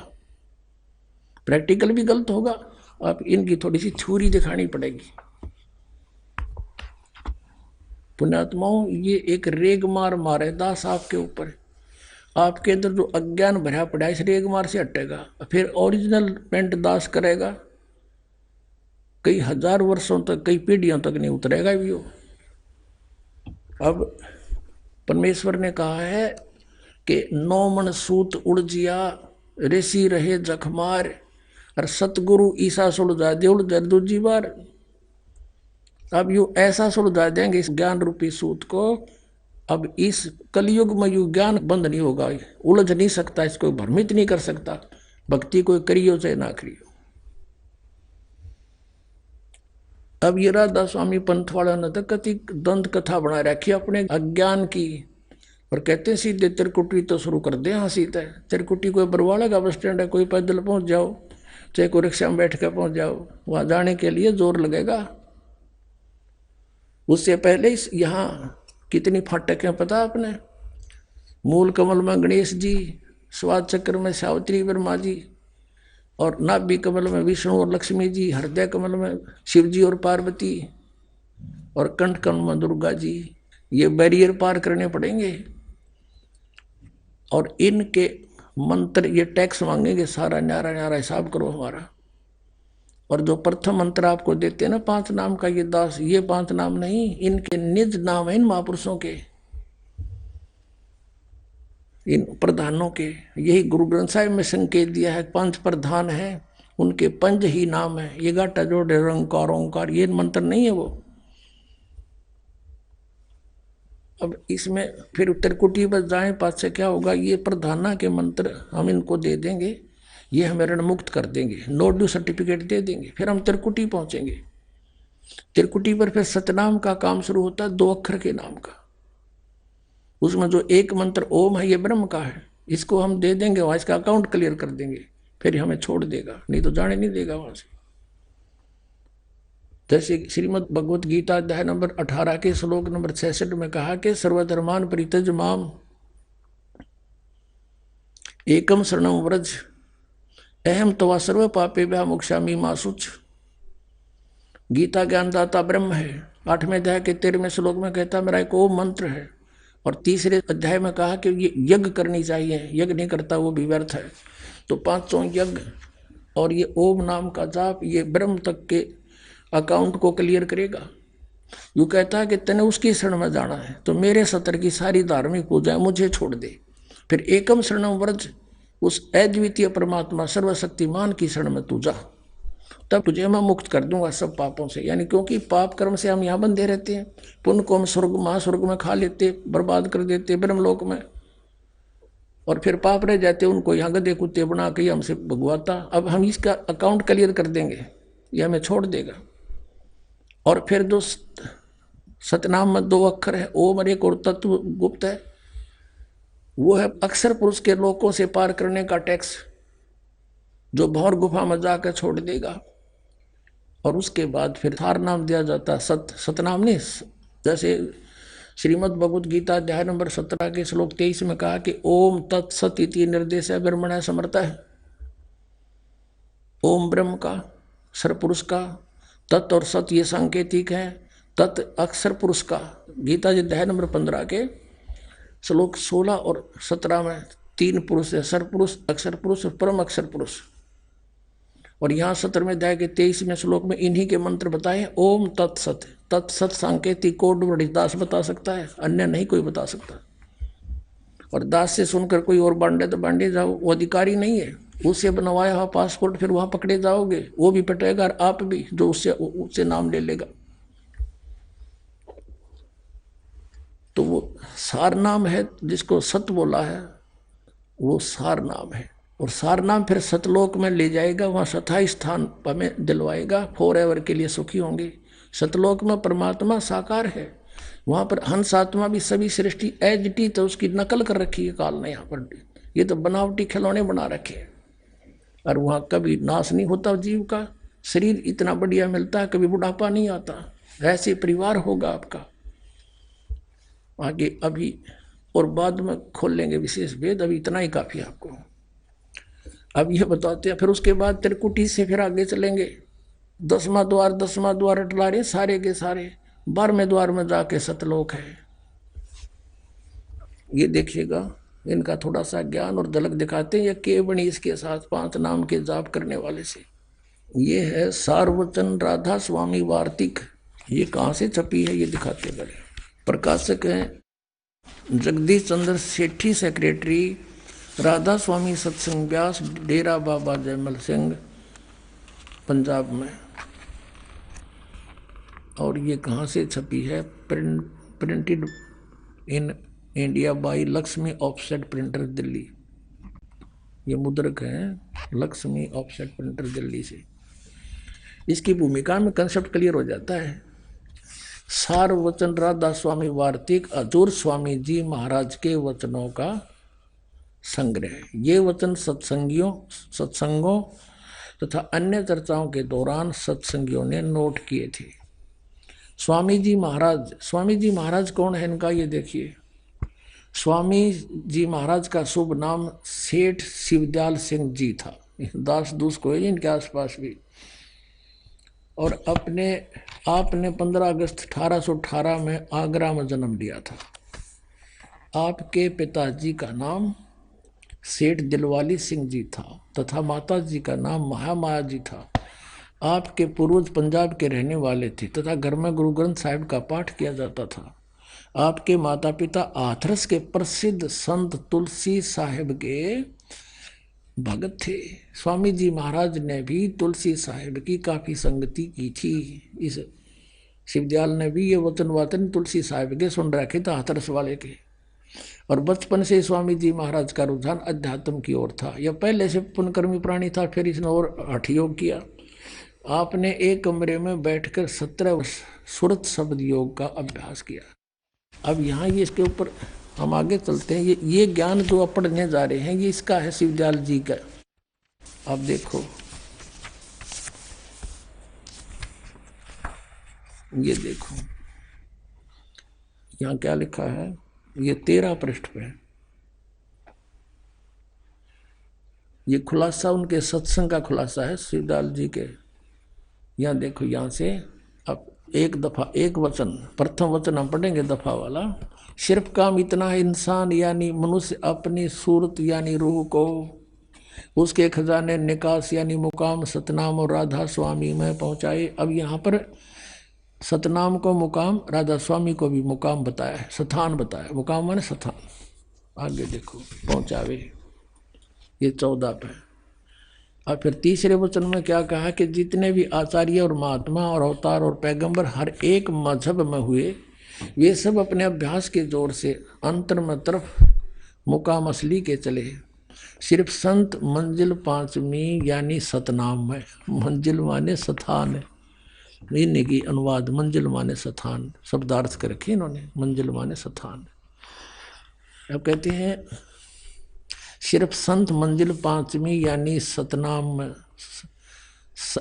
प्रैक्टिकल भी गलत होगा। आप इनकी थोड़ी सी थ्योरी दिखानी पड़ेगी। पुण्यात्माओं, ये एक रेग मार मारे दास आपके ऊपर, आपके अंदर जो अज्ञान भरा पड़ा है इस रेग मार से हटेगा, फिर ओरिजिनल पेंट दास करेगा, कई हजार वर्षों तक, कई पीढ़ियों तक नहीं उतरेगा भी वो। अब परमेश्वर ने कहा है कि 9 मन सूत उड़जिया, ऋषि रहे जखमार, और सतगुरु ईसा सुलझा दे उड़ दूजी बार। अब यू ऐसा सुलझा देंगे इस ज्ञान रूपी सूत को, अब इस कलयुग में यू ज्ञान बंद नहीं होगा, उलझ नहीं सकता, इसको भ्रमित नहीं कर सकता। भक्ति कोई करियो चाहे ना करियो। अब ये राधा स्वामी पंथ वाला ने तो कति दंत कथा बना रखी अपने अज्ञान की, और कहते हैं सीधे त्रिकुटी तो शुरू कर दे। हाँ सीधा त्रिकुटी कोई बरवाड़ा का बस स्टैंड है, कोई पैदल पहुंच जाओ, चाहे कोई रिक्शा में बैठ कर पहुंच जाओ, वहां जाने के लिए जोर लगेगा। उससे पहले यहाँ कितनी फाटक है पता आपने? मूल कमल में गणेश जी, स्वाद चक्र में सावित्री वर्मा जी, और नाभि कमल में विष्णु और लक्ष्मी जी, हृदय कमल में शिव जी और पार्वती, और कंठ कमल में दुर्गा जी। ये बैरियर पार करने पड़ेंगे, और इनके मंत्र ये टैक्स मांगेंगे, सारा न्यारा न्यारा हिसाब करो हमारा। और जो प्रथम मंत्र आपको देते हैं ना 5 नाम का, ये दास, ये 5 नाम नहीं, इनके निज नाम है, इन महापुरुषों के, इन प्रधानों के। यही गुरु ग्रंथ साहिब में संकेत दिया है, 5 प्रधान है, उनके 5 ही नाम है। ये गाटा जोड़े रंकार ओंकार, ये मंत्र नहीं है वो। अब इसमें फिर त्रिकुटी पर जाए पास से क्या होगा? ये प्रधाना के मंत्र हम इनको दे देंगे, ये हमें ऋण मुक्त कर देंगे, नो ड्यू सर्टिफिकेट दे देंगे, फिर हम त्रिकुटी पहुंचेंगे। त्रिकुटी पर फिर सतनाम का काम शुरू होता है, 2 अक्षर के नाम का। उसमें जो एक मंत्र ओम है, ये ब्रह्म का है, इसको हम दे देंगे, वहां इसका अकाउंट क्लियर कर देंगे, फिर हमें छोड़ देगा, नहीं तो जाने नहीं देगा वहां से। जैसे श्रीमद् भगवत गीता अध्याय नंबर 18 के श्लोक नंबर 66 में कहा कि सर्वधर्मान परित्यज माम एकम शरणम व्रज अहम तवा सर्व पापे व्या मोक्षामि मा शुच। गीता ज्ञानदाता ब्रह्म है। 8वें अध्याय के 13वें श्लोक में कहता मेरा एक ओम मंत्र है, और 3रे अध्याय में कहा कि ये यज्ञ करनी चाहिए, यज्ञ नहीं करता वो भी व्यर्थ है। तो 5 यज्ञ और ये ओम नाम का जाप, ये ब्रह्म तक के अकाउंट को क्लियर करेगा। यू कहता है कि तेने उसकी शरण में जाना है तो मेरे सतर की सारी धार्मिक पूजाएं मुझे छोड़ दे, फिर एकम शरणम व्रज, उस अद्वितीय परमात्मा सर्वशक्तिमान की शरण में तू जा, तब तुझे मैं मुक्त कर दूंगा सब पापों से। यानी क्योंकि पाप कर्म से हम यहाँ बंधे रहते हैं, पुण्य को हम स्वर्ग महास्वर्ग में खा लेते, बर्बाद कर देते ब्रह्मलोक में, और फिर पाप रह जाते उनको यहाँ गधे कुत्ते बना के हमसे भगवाता। अब हम इसका अकाउंट क्लियर कर देंगे, ये हमें छोड़ देगा। और फिर जो सतनाम में 2 अक्षर है, ओम और एक और तत्व गुप्त है, वो है अक्षर पुरुष के लोकों से पार करने का टैक्स, जो भौर गुफा में जाकर छोड़ देगा। और उसके बाद फिर सार नाम दिया जाता है, सतनाम नहीं। जैसे श्रीमद् भगवद गीता अध्याय नंबर 17 के श्लोक 23 में कहा कि ओम तत्सत इति निर्देश ब्रह्मण समर्थ है। ओम ब्रह्म का, सरपुरुष का, तत् और सत ये सांकेतिक है, तत् अक्षर पुरुष का। गीता जी अध्याय नंबर 15 के श्लोक 16 और 17 में 3 पुरुष है, सरपुरुष, अक्षर पुरुष और परम अक्षर पुरुष। और यहाँ 17वें अध्याय के 23वें श्लोक में इन्हीं के मंत्र बताए, ओम तत्सत। तत्सत सांकेतिक कोड वर्ड दास बता सकता है, अन्य नहीं कोई बता सकता। और दास से सुनकर कोई और बांटे तो बांटे जाओ, वो अधिकारी नहीं है। उससे बनवाया हुआ पासपोर्ट फिर वहां पकड़े जाओगे, वो भी पटेगा और आप भी, जो उससे नाम ले लेगा। तो वो सार नाम है, जिसको सत बोला है वो सार नाम है। और सार नाम फिर सतलोक में ले जाएगा, वहाँ स्थायी स्थान हमें दिलवाएगा, फॉर एवर के लिए सुखी होंगे। सतलोक में परमात्मा साकार है, वहाँ पर हंस आत्मा भी सभी सृष्टि एज टी, तो उसकी नकल कर रखी है काल ने। यहाँ पर ये तो बनावटी खिलौने बना रखे हैं, और वहाँ कभी नाश नहीं होता जीव का। शरीर इतना बढ़िया मिलता है, कभी बुढ़ापा नहीं आता। ऐसे परिवार होगा आपका आगे, अभी और बाद में खोल लेंगे विशेष भेद, अभी इतना ही काफी आपको। अब यह बताते हैं, फिर उसके बाद त्रिकुटी से फिर आगे चलेंगे। 10वां द्वार अटला रहे सारे के सारे। 12वें द्वार में जाके सतलोक है। ये देखिएगा, इनका थोड़ा सा ज्ञान और झलक दिखाते हैं। ये केवणी इसके साथ 5 नाम के जाप करने वाले से। ये है सार्वचन राधा स्वामी वार्तिक। ये कहाँ से छपी है ये दिखाते बड़े। प्रकाशक हैं जगदीश चंद्र सेठी, सेक्रेटरी राधा स्वामी सत्संग व्यास, डेरा बाबा जयमल सिंह, पंजाब में। और ये कहाँ से छपी है? Printed in India by Lakshmi offset printer Delhi. ये मुद्रक है लक्ष्मी ऑफसेट प्रिंटर दिल्ली से। इसकी भूमिका में कंसेप्ट क्लियर हो जाता है। सार वचन राधा स्वामी वार्तिक हजूर स्वामी जी महाराज के वचनों का संग्रह। ये वचन सत्संगों तथा अन्य चर्चाओं के दौरान सत्संगियों ने नोट किए थे। स्वामी जी महाराज कौन है इनका ये देखिए। स्वामी जी महाराज का शुभ नाम सेठ शिवदयाल सिंह जी था। दास दूस को इनके आसपास भी। और आपने 15 अगस्त 1818 में आगरा में जन्म लिया था। आपके पिताजी का नाम सेठ दिलवाली सिंह जी था तथा माता जी का नाम महामाया जी था। आपके पूर्वज पंजाब के रहने वाले थे तथा घर में गुरु ग्रंथ साहिब का पाठ किया जाता था। आपके माता पिता हाथरस के प्रसिद्ध संत तुलसी साहिब के भगत थे। स्वामी जी महाराज ने भी तुलसी साहिब की काफी संगति की थी। इस शिवदयाल ने भी ये वचन तुलसी साहिब के सुन रखे थे, हाथरस वाले के। और बचपन से स्वामी जी महाराज का रुझान अध्यात्म की ओर था। यह पहले से पुण्यकर्मी प्राणी था, फिर इसने और हठ योग किया। आपने एक कमरे में बैठकर 17 वर्ष सुरत शब्द योग का अभ्यास किया। अब यहाँ ये इसके ऊपर हम आगे चलते हैं। ये ज्ञान जो आप पढ़ने जा रहे हैं ये इसका है, शिवदयाल जी का। अब देखो ये देखो यहाँ क्या लिखा है। ये 13 पृष्ठ पे है। ये खुलासा उनके सत्संग का खुलासा है शिवदयाल जी के। यहाँ देखो, यहाँ से अब एक दफा एक वचन, प्रथम वचन हम पढ़ेंगे दफा वाला। सिर्फ काम इतना है, इंसान यानी मनुष्य अपनी सूरत यानी रूह को उसके खजाने निकास यानी मुकाम सतनाम और राधा स्वामी में पहुंचाए। अब यहाँ पर सतनाम को मुकाम, राधा स्वामी को भी मुकाम बताया है, स्थान बताया। मुकाम माने स्थान। आगे देखो पहुंचावे, ये 14 पे। और फिर तीसरे वचन में क्या कहा कि जितने भी आचार्य और महात्मा और अवतार और पैगंबर हर एक मजहब में हुए, वे सब अपने अभ्यास के जोर से अंतर में तरफ मुकाम असली के चले। सिर्फ संत मंजिल पांचवी यानी सतनाम है। मंजिल माने स्थान है, इन्हीं की अनुवाद मंजिल माने स्थान शब्दार्थ कर रखे इन्होंने, मंजिल माने स्थान। अब कहते हैं सिर्फ संत मंजिल पांचवी यानी सतनाम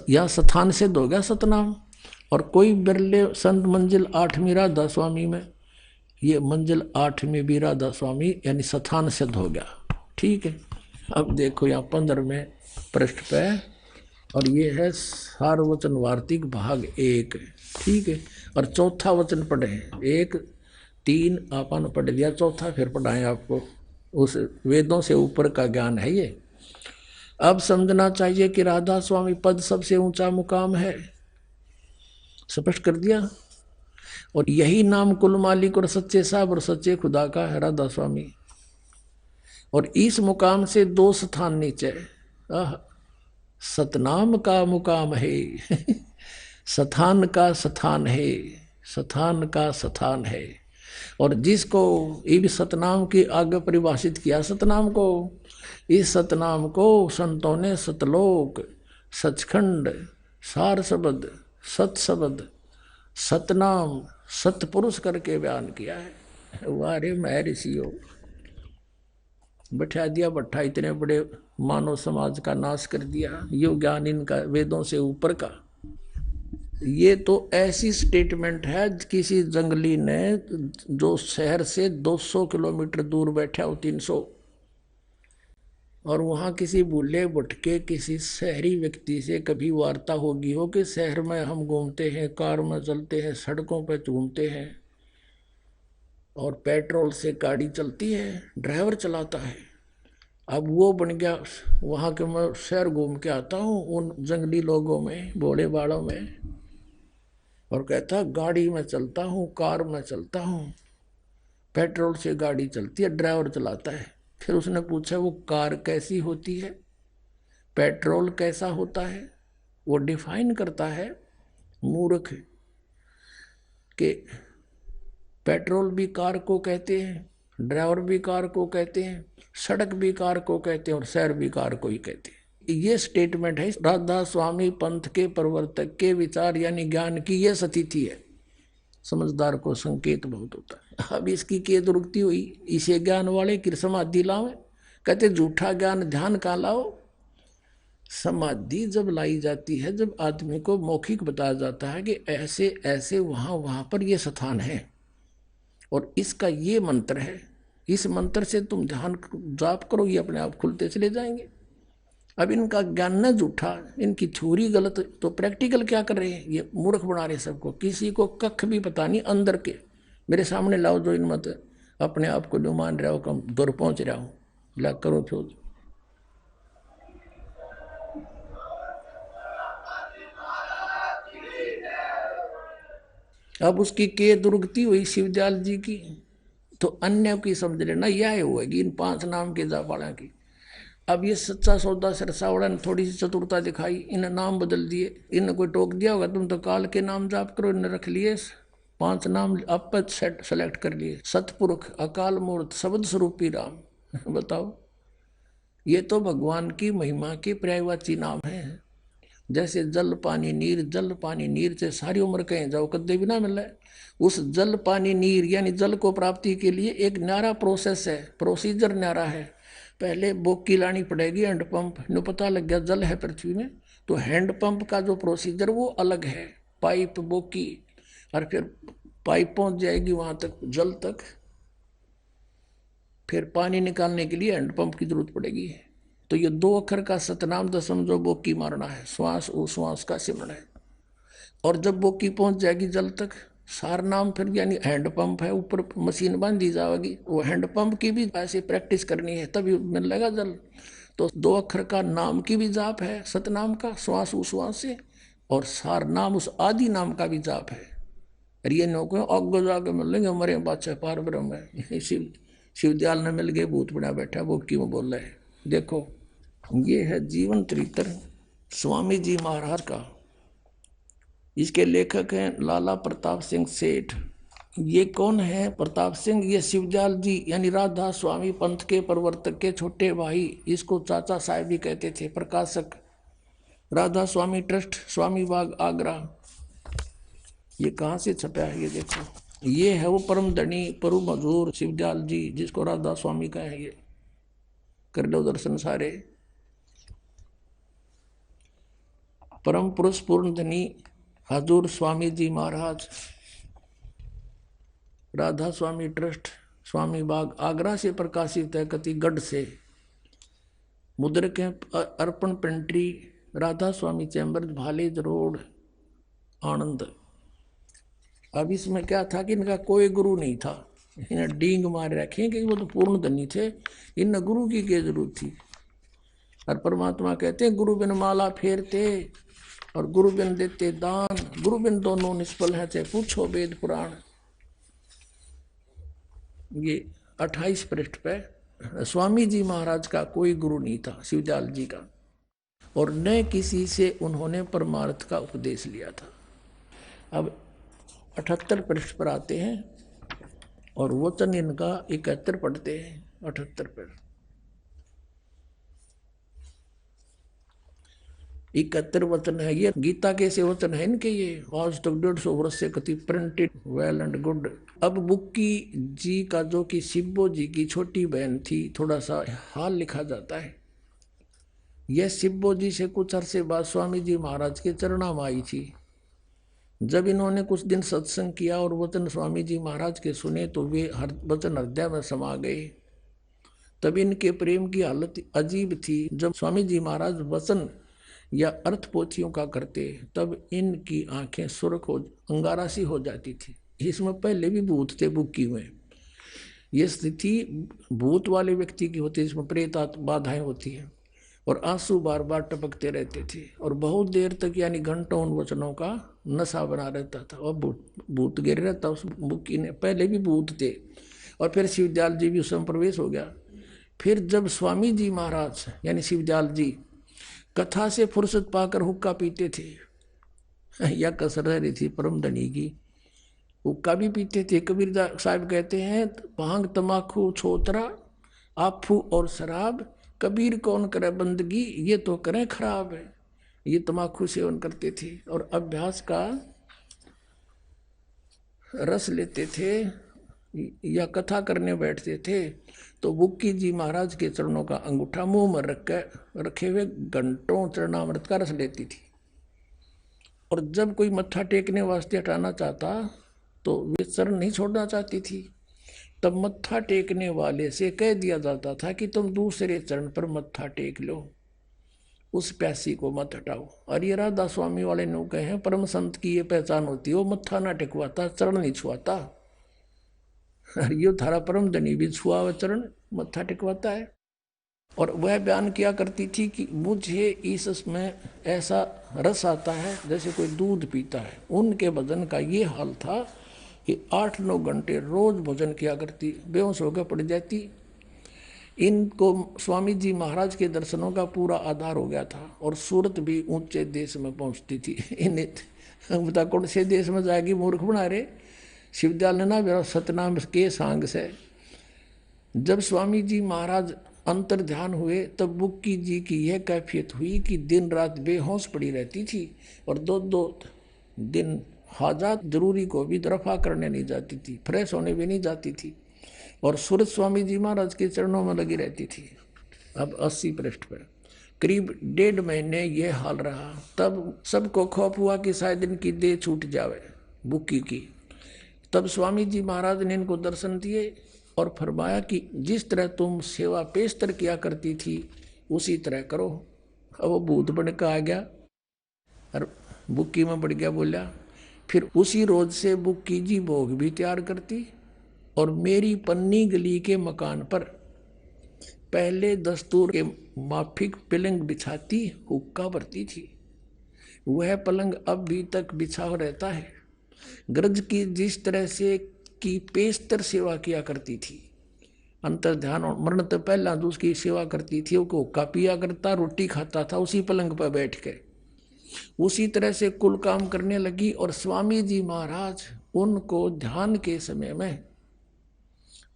या स्थान से हो गया सतनाम, और कोई बिरले संत मंजिल 8वीं राधा स्वामी में, ये मंजिल 8वीं भी राधा स्वामी यानी स्थान सिद्ध हो गया। ठीक है। अब देखो यहाँ 15वें पृष्ठ पे, और ये है सारवचन वार्तिक भाग 1। ठीक है। और चौथा वचन पढ़े, 1 3 आपन पढ़ लिया, चौथा फिर पढ़ाएं आपको। उस वेदों से ऊपर का ज्ञान है ये। अब समझना चाहिए कि राधा स्वामी पद सबसे ऊंचा मुकाम है, स्पष्ट कर दिया। और यही नाम कुल मालिक और सच्चे साहब और सच्चे खुदा का है, राधा स्वामी। और इस मुकाम से 2 स्थान नीचे, सतनाम का मुकाम है स्थान का स्थान है, स्थान का स्थान है। और जिसको इब सतनाम की आगे परिभाषित किया, सतनाम को, इस सतनाम को संतों ने सतलोक, सचखंड, सार शब्द, सत शब्द, सतनाम, सतपुरुष करके बयान किया है। वारे महर्षियों, बैठा दिया भट्ठा, इतने बड़े मानव समाज का नाश कर दिया। यो ज्ञान इनका वेदों से ऊपर का। ये तो ऐसी स्टेटमेंट है किसी जंगली ने, जो शहर से 200 किलोमीटर दूर बैठा हो, 300, और वहाँ किसी बूढ़े भटके किसी शहरी व्यक्ति से कभी वार्ता होगी हो कि शहर में हम घूमते हैं, कार में चलते हैं, सड़कों पर घूमते हैं, और पेट्रोल से गाड़ी चलती है, ड्राइवर चलाता है। अब वो बन गया वहाँ के, मैं शहर घूम के आता हूँ उन जंगली लोगों में, भोले बाड़ों में, और कहता गाड़ी में चलता हूँ, कार में चलता हूँ, पेट्रोल से गाड़ी चलती है, ड्राइवर चलाता है। फिर उसने पूछा वो कार कैसी होती है, पेट्रोल कैसा होता है, वो डिफाइन करता है मूर्ख के पेट्रोल भी कार को कहते हैं, ड्राइवर भी कार को कहते हैं, सड़क भी कार को कहते हैं, और शहर भी कार को ही कहते हैं। ये स्टेटमेंट है राधा स्वामी पंथ के प्रवर्तक के विचार यानी ज्ञान की ये स्थिति है। समझदार को संकेत बहुत होता है। अब इसकी के दुरुक्ति हुई, इसे ज्ञान वाले की समाधि लाओ, कहते झूठा ज्ञान ध्यान का लाओ। समाधि जब लाई जाती है, जब आदमी को मौखिक बताया जाता है कि ऐसे ऐसे वहां पर ये स्थान है, और इसका ये मंत्र है, इस मंत्र से तुम ध्यान जाप करो, ये अपने आप खुलते चले जाएंगे। अब इनका ज्ञान न झूठा, इनकी थ्योरी गलत, तो प्रैक्टिकल क्या कर रहे हैं, ये मूर्ख बना रहे सबको। किसी को कख भी पता नहीं अंदर के। मेरे सामने लाओ जो इन मत अपने आप को जो मान रहा हो कम दूर पहुंच रहा हूं, ला करो फिर। अब उसकी के दुर्गति हुई शिवदयाल जी की, तो अन्य की समझ लेना यह होगी इन 5 नाम के जापाड़ा की। अब ये सच्चा सौदा सरसावड़ा ने थोड़ी सी चतुरता दिखाई, इन नाम बदल दिए। इन कोई टोक दिया होगा तुम तो काल के नाम जाप करो, इन्हें रख लिए 5 नाम आप सेलेक्ट कर लिए, सतपुरुष, अकाल मूर्त, शब्द स्वरूपी राम। बताओ, ये तो भगवान की महिमा के पर्यायवाची नाम है। जैसे जल पानी नीर, जल पानी नीर से सारी उम्र कहीं जाओ कदे भी ना मिल रहा है। उस जल पानी नीर यानी जल को प्राप्ति के लिए एक न्यारा प्रोसेस है, प्रोसीजर न्यारा है। पहले बोकी लानी पड़ेगी, हैंडपंप न पता लग गया जल है पृथ्वी में, तो हैंडपंप का जो प्रोसीजर वो अलग है, पाइप बोकी, और फिर पाइप पहुंच जाएगी वहां तक जल तक, फिर पानी निकालने के लिए हैंडपंप की जरूरत पड़ेगी। तो ये 2 अक्षर का सतनाम तो समझो बोकी मारना है, श्वास उश्वास का सिमरण है। और जब बोकी पहुंच जाएगी जल तक, सार नाम फिर यानी हैंडपंप है, ऊपर मशीन बांधी जाएगी, वो हैंडपंप की भी ऐसे प्रैक्टिस करनी है तभी मिलेगा जल। तो 2 अक्षर का नाम की भी जाप है, सतनाम का श्वास उश्वास से, और सार नाम उस आदि नाम का भी जाप है। और ये नौको आगे जाके मिलेंगे हमारे बादशाह पार ब्रह्म है। शिवदयाल ने मिल गए, भूत बना बैठा, वो क्यों बोल रहे हैं। देखो ये है जीवन चरित्र स्वामी जी महाराज का। इसके लेखक हैं लाला प्रताप सिंह सेठ। ये कौन है प्रताप सिंह? ये शिवदयाल जी यानी राधा स्वामी पंथ के प्रवर्तक के छोटे भाई, इसको चाचा साहब भी कहते थे। प्रकाशक राधा स्वामी ट्रस्ट, स्वामी बाग, आगरा। ये कहाँ से छपा है ये देखो। ये है वो परम धनी परम मजूर शिवदयाल जी, जिसको राधा स्वामी का है। ये कर लो दर्शन सारे। परम पुरुष पूर्ण धनी हजूर स्वामी जी महाराज, राधा स्वामी ट्रस्ट, स्वामी बाग, आगरा से प्रकाशित है। कतिगढ़ से मुद्रक है अर्पण पेंट्री, राधा स्वामी चैम्बर, भालेज रोड, आनंद। अब इसमें क्या था कि इनका कोई गुरु नहीं था। इन्हें डींग मारे रखे कि वो तो पूर्ण धनी थे, इन गुरु की क्या जरूरत थी। और परमात्मा कहते हैं गुरु बिन माला फेरते और गुरु बिन देते दान, गुरु बिन दोनों निष्फल है, चाहे पूछो वेद पुराण। ये 28 पृष्ठ पे स्वामी जी महाराज का कोई गुरु नहीं था शिवदयाल जी का, और न किसी से उन्होंने परमार्थ का उपदेश लिया था। अब 78 पृष्ठ पर आते हैं और वचन इनका 71 पढ़ते हैं। 78 पर 71 वचन है। ये गीता के से वचन है इनके। ये आज तक 150 वर्ष से कति प्रिंटेड, वेल एंड गुड। अब बुक्की जी का जो कि शिब्बो जी की छोटी बहन थी, थोड़ा सा हाल लिखा जाता है। यह शिब्बो जी से कुछ अरसे बाद स्वामी जी महाराज के चरणाम आई थी। जब इन्होंने कुछ दिन सत्संग किया और वचन स्वामी जी महाराज के सुने तो वे वचन हृदय में समा गए। तब इनके प्रेम की हालत अजीब थी। जब स्वामी जी महाराज वचन या अर्थ पोथियों का करते तब इनकी आंखें सुर्ख हो, अंगारा सी हो जाती थी। इसमें पहले भी भूत थे बुक्की में। ये स्थिति भूत वाले व्यक्ति की होती है, इसमें प्रेत बाधाएं होती हैं और आंसू बार बार टपकते रहते थे और बहुत देर तक यानी घंटों उन वचनों का नशा बना रहता था और भूत गिर रहता उस बुक्की ने। पहले भी भूत थे और फिर शिवदयाल जी भी उसमें प्रवेश हो गया। फिर जब स्वामी जी महाराज यानी शिवदयाल जी कथा से फुर्सत पाकर हुक्का पीते थे, या कसर रही थी परम धनी की, हुक्का भी पीते थे। कबीर साहब कहते हैं भांग तमाकू छोतरा आफू और शराब, कबीर कौन करे बंदगी ये तो करें खराब है। ये तमाकू सेवन करते थे और अभ्यास का रस लेते थे या कथा करने बैठते थे तो बुक्की जी महाराज के चरणों का अंगूठा मुंह में रखे हुए घंटों चरणामृत का रस लेती थी। और जब कोई मत्था टेकने वास्ते हटाना चाहता तो वे चरण नहीं छोड़ना चाहती थी। तब मत्था टेकने वाले से कह दिया जाता था कि तुम दूसरे चरण पर मत्था टेक लो, उस प्यासी को मत हटाओ। और ये राधा स्वामी वाले नो कहे हैं परम संत की ये पहचान होती है, वो मत्था ना टेकवाता, चरण नहीं छुआता। ये थारा परम धनी भी छुआ हुआ चरण मत्था टेकवाता है। और वह बयान किया करती थी कि मुझे इसमें ऐसा रस आता है जैसे कोई दूध पीता है। उनके भजन का ये हाल था कि 8-9 घंटे रोज भोजन किया करती, बेहोश होकर पड़ जाती। इनको स्वामी जी महाराज के दर्शनों का पूरा आधार हो गया था और सूरत भी ऊंचे देश में पहुंचती थी। इन्हें बता कौन से देश में जाएगी, मूर्ख बना रहे। शिवदयाल ने ना सतनाम के सांग से जब स्वामी जी महाराज अंतर ध्यान हुए तब बुक्की जी की यह कैफियत हुई कि दिन रात बेहोश पड़ी रहती थी और 2-2 दिन हाजात जरूरी को भी दरफा करने नहीं जाती थी, फ्रेश होने भी नहीं जाती थी और सूरत स्वामी जी महाराज के चरणों में लगी रहती थी। अब 80 पृष्ठ पर करीब 1.5 महीने यह हाल रहा। तब सबको खौफ हुआ कि शायद इनकी देह छूट जावे बुक्की की। तब स्वामी जी महाराज ने इनको दर्शन दिए और फरमाया कि जिस तरह तुम सेवा पेशतर किया करती थी उसी तरह करो। अब वो भूत बन के आ गया और बुक्की में बढ़ गया, बोला फिर उसी रोज से बुक्की जी भोग भी तैयार करती और मेरी पन्नी गली के मकान पर पहले दस्तूर के माफिक पलंग बिछाती, हुक्का भरती थी। वह पलंग अब भी तक बिछा रहता है गरज की जिस तरह से की पेशतर सेवा किया करती थी, अंतर ध्यान और मरण तो पहला तो उसकी सेवा करती थी, वो हुक्का पिया करता, रोटी खाता था उसी पलंग पर बैठ के। उसी तरह से कुल काम करने लगी और स्वामी जी महाराज उनको ध्यान के समय में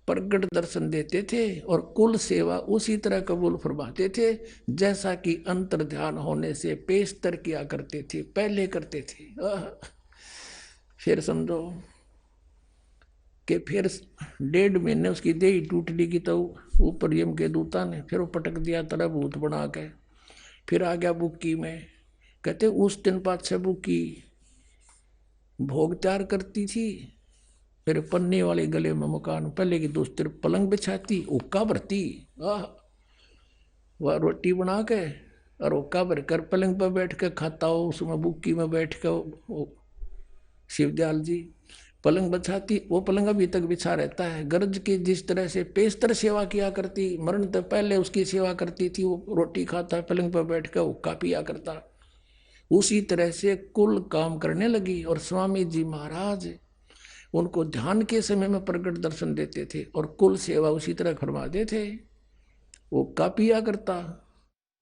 प्रगट दर्शन देते थे और कुल सेवा उसी तरह कबूल फरमाते थे जैसा कि अंतर ध्यान होने से पेशतर किया करते थे, पहले करते थे। फिर समझो कि फिर 1.5 महीने उसकी देही टूट ली की तो ऊपर यम के दूता ने फिर वो पटक दिया तरह भूत बना के। फिर आ गया बुक्की में, कहते उस दिन पाछे बुक्की भोग तैयार करती थी, फिर पन्ने वाले गले में मकान पहले की दूसरी पलंग बिछाती, उक्का भरती, वह रोटी बना के और उक्का भर कर पलंग पर बैठ के खाता हो, उसमें बुक्की में बैठ कर शिवदयाल जी पलंग बिछाती, वो पलंग अभी तक बिछा रहता है। गरज की जिस तरह से पेशतर सेवा किया करती, मरण तो पहले उसकी सेवा करती थी, वो रोटी खाता पलंग पर बैठ कर हुक्का पिया करता, उसी तरह से कुल काम करने लगी। और स्वामी जी महाराज उनको ध्यान के समय में प्रकट दर्शन देते थे और कुल सेवा उसी तरह फरमाते थे। वो हुक्का पिया करता,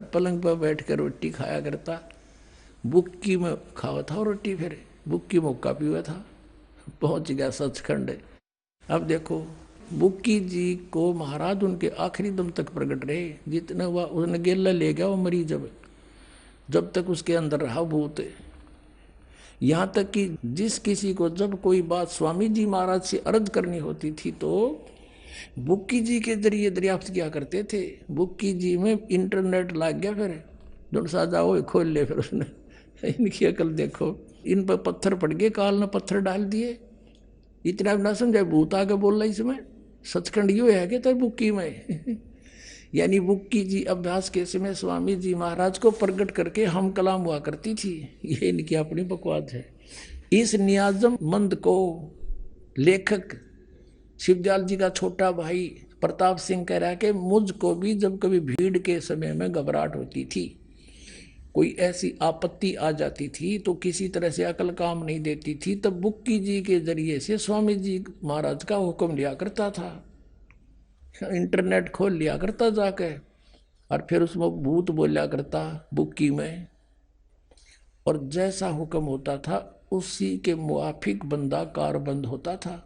पलंग पर बैठ कर रोटी खाया करता, बुक्की में खावा था रोटी, फिर बुक्की में हुक्का पिया था, पहुंच गया सचखंड। अब देखो बुक्की जी को महाराज उनके आखिरी दम तक प्रकट रहे, जितना हुआ उसने गेला ले गया वो मरी जब तक उसके अंदर रहा भूत। यहाँ तक कि जिस किसी को जब कोई बात स्वामी जी महाराज से अर्ज करनी होती थी तो बुक्की जी के जरिए दरियाफ्त किया करते थे। बुक्की जी में इंटरनेट लग गया, फिर जुड़ सा जाओ खोल ले, फिर उसने इनकी अकल देखो, इन पर पत्थर पड़ गए, काल ने पत्थर डाल दिए, इतना ना समझाए भूत आगे बोल रहा इसमें, सचखंड यो है कि तो बुक्की में यानी बुक्की जी अभ्यास के समय स्वामी जी महाराज को प्रकट करके हम कलाम हुआ करती थी, ये इनकी अपनी बकवास है। इस नियाजम मंद को लेखक शिवदयाल जी का छोटा भाई प्रताप सिंह कह रहा है कि मुझको भी जब कभी भीड़ के समय में घबराहट होती थी, कोई ऐसी आपत्ति आ जाती थी तो किसी तरह से अकल काम नहीं देती थी, तब बुक्की जी के जरिए से स्वामी जी महाराज का हुक्म लिया करता था, इंटरनेट खोल लिया करता जाके और फिर उसमें भूत बोलिया करता बुक्की में, और जैसा हुक्म होता था उसी के मुआफिक बंदा कारबंद होता था।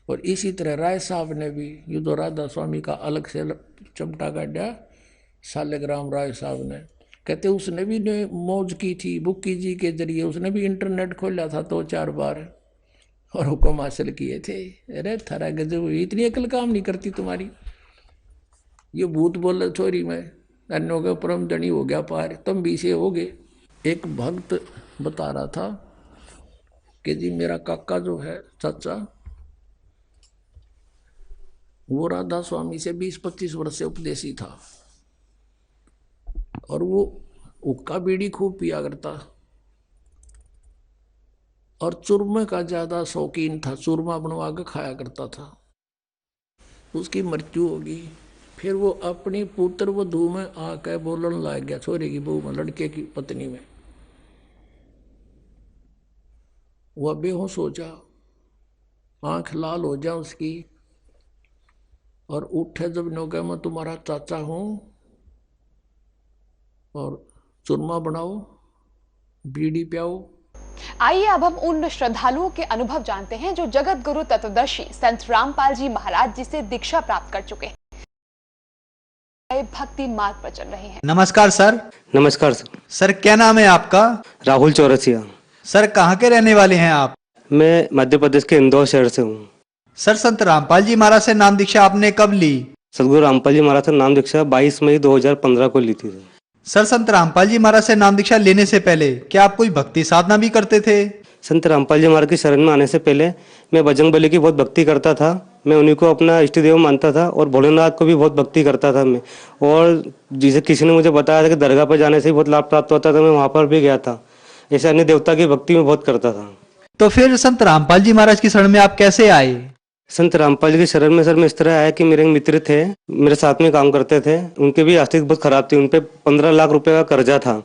और इसी तरह राय साहब ने भी युद्धो राधा स्वामी का अलग से चमटा काटा, सालेग्राम राय साहब ने, कहते उसने भी ने मौज की थी बुक्की जी के जरिए, उसने भी इंटरनेट खोला था 2-4 बार और हुक्म हासिल किए थे। अरे थारा गजब, इतनी अकल काम नहीं करती तुम्हारी, ये भूत बोल छोरी में अन्यों के परम धनी हो गया पार, तुम भी से हो गए। एक भक्त बता रहा था कि जी मेरा काका जो है चाचा, वो राधा स्वामी से 20-25 वर्ष से उपदेशी था और वो हुक्का बीड़ी खूब पिया करता और चूरमे का ज्यादा शौकीन था, चूरमा बनवा के खाया करता था। उसकी मृत्यु होगी, फिर वो अपनी पुत्र वधू में आकर बोलने लग गया, छोरे की बहू में, लड़के की पत्नी में। वह बेहोश हो जा, आंख लाल हो जा उसकी, और उठे जब नौके में तुम्हारा चाचा हूं और चूरमा बनाओ बीड़ी पियाओ। आइए अब हम उन श्रद्धालुओं के अनुभव जानते हैं जो जगत गुरु तत्वदर्शी संत रामपाल जी महाराज जी से दीक्षा प्राप्त कर चुके हैं, भक्ति मार्ग पर चल रहे हैं। नमस्कार सर। नमस्कार सर। सर क्या नाम है आपका? राहुल चौरसिया। सर कहाँ के रहने वाले हैं आप? मैं मध्य प्रदेश के इंदौर शहर से हूँ। सर संत रामपाल जी महाराज से नाम दीक्षा आपने कब ली? सदगुरु रामपाल जी महाराज से नाम दीक्षा 22 मई 2015 को ली थी। सर संत रामपाल जी महाराज से नाम दीक्षा लेने से पहले क्या आप कोई भक्ति साधना भी करते थे? संत रामपाल जी महाराज की शरण में आने से पहले मैं बजरंग बली की बहुत भक्ति करता था। मैं उन्हीं को अपना इष्ट देव मानता था और भोलेनाथ को भी बहुत भक्ति करता था मैं। और जिसे किसी ने मुझे बताया था कि दरगाह पर जाने से बहुत लाभ प्राप्त होता था, मैं वहाँ पर भी गया था। ऐसे अन्य देवता की भक्ति में बहुत करता था। तो फिर संत रामपाल जी महाराज की शरण में आप कैसे आए? संत रामपाल जी की शरण में सर मैं इस तरह आया कि मेरे मित्र थे, मेरे साथ में काम करते थे, उनके भी आर्थिक बहुत खराब थी, उन पे 15 लाख रुपए का कर्जा था,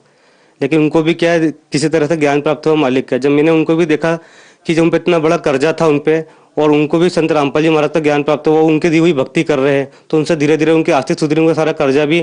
लेकिन उनको भी क्या किसी तरह से ज्ञान प्राप्त हुआ मालिक का। जब मैंने उनको भी देखा कि जो उन पे इतना बड़ा कर्जा था उन पे, और उनको भी संत रामपाल जी महाराज का ज्ञान प्राप्त हुआ, वो उनके दी हुई भक्ति कर रहे हैं, तो उनसे धीरे धीरे उनकी आर्थिक सुधरी, उनका सारा कर्जा भी,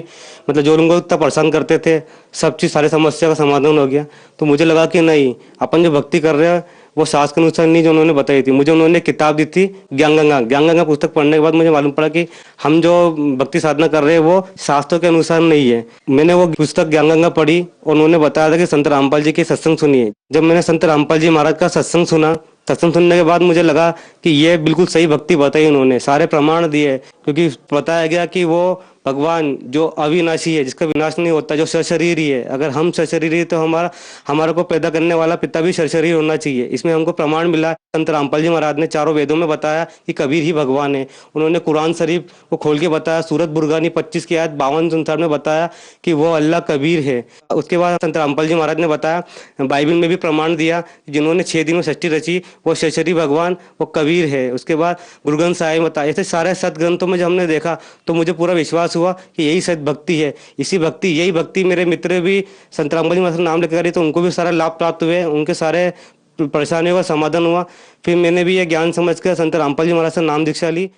मतलब जो उनको इतना परेशान करते थे, सब चीज़ सारी समस्या का समाधान हो गया। तो मुझे लगा कि नहीं, अपन जो भक्ति कर रहे हैं वो शास्त्र के अनुसार नहीं जो उन्होंने बताई थी। मुझे उन्होंने किताब दी थी ज्ञान गंगा पुस्तक पढ़ने के बाद मुझे मालूम पड़ा कि हम जो भक्ति साधना कर रहे हैं वो शास्त्रों के अनुसार नहीं है। मैंने वो पुस्तक ज्ञान गंगा पढ़ी और उन्होंने बताया था कि संत रामपाल जी की सत्संग सुनिए। जब मैंने संत रामपाल जी महाराज का सत्संग सुना, सत्संग सुनने के बाद मुझे लगा कि ये बिल्कुल सही भक्ति बताई उन्होंने, सारे प्रमाण दिए, क्योंकि बताया गया कि वो भगवान जो अविनाशी है, जिसका विनाश नहीं होता, जो सशरीरी है। अगर हम सशरीरी है तो हमारा को पैदा करने वाला पिता भी सशरीर होना चाहिए। इसमें हमको प्रमाण मिला। संत रामपाल जी महाराज ने चारों वेदों में बताया कि कबीर ही भगवान है। उन्होंने कुरान शरीफ को खोल के बताया, सूरत बुरगानी 25 की आयत 52-59 में बताया कि वो अल्लाह कबीर है। उसके बाद संत रामपाल जी महाराज ने बताया, बाइबल में भी प्रमाण दिया, जिन्होंने 6 दिन में सृष्टि रची वो सशरीरी भगवान वो कबीर है। उसके बाद गुरु ग्रंथ साहिब बताया। ऐसे सारे सदग्रंथों में जब हमने देखा तो मुझे पूरा विश्वास हुआ कि यही सत भक्ति है। यही भक्ति मेरे मित्र भी संत रामपाल जी महाराज का नाम लेकर करी, तो उनको भी सारा लाभ प्राप्त हुए, उनके सारे परेशानियों का समाधान हुआ। फिर मैंने भी ये ज्ञान समझ कर संत रामपाल जी महाराज से नाम दीक्षा ली।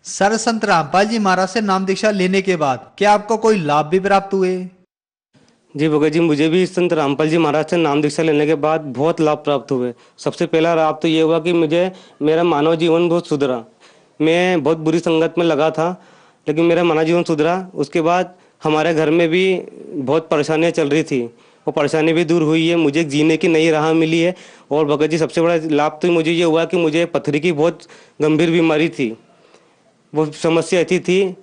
सर, संत रामपाल जी महाराज से नाम दीक्षा लेने के बाद क्या आपको कोई लाभ भी प्राप्त हुए? जी भगत जी, मुझे भी संत रामपाल जी महाराज से नाम दीक्षा लेने के बाद बहुत लाभ प्राप्त हुए। सबसे पहला लाभ तो ये हुआ कि मेरा मानव जीवन बहुत सुधरा। मैं बहुत बुरी संगत में लगा था, लेकिन मेरा मानव जीवन सुधरा। उसके बाद हमारे घर में भी बहुत परेशानियां चल रही थी, वो परेशानी भी दूर हुई है। मुझे जीने की नई राह मिली है। और भगत जी, सबसे बड़ा लाभ तो मुझे ये हुआ कि मुझे पथरी की बहुत गंभीर बीमारी थी। वो समस्या ऐसी थी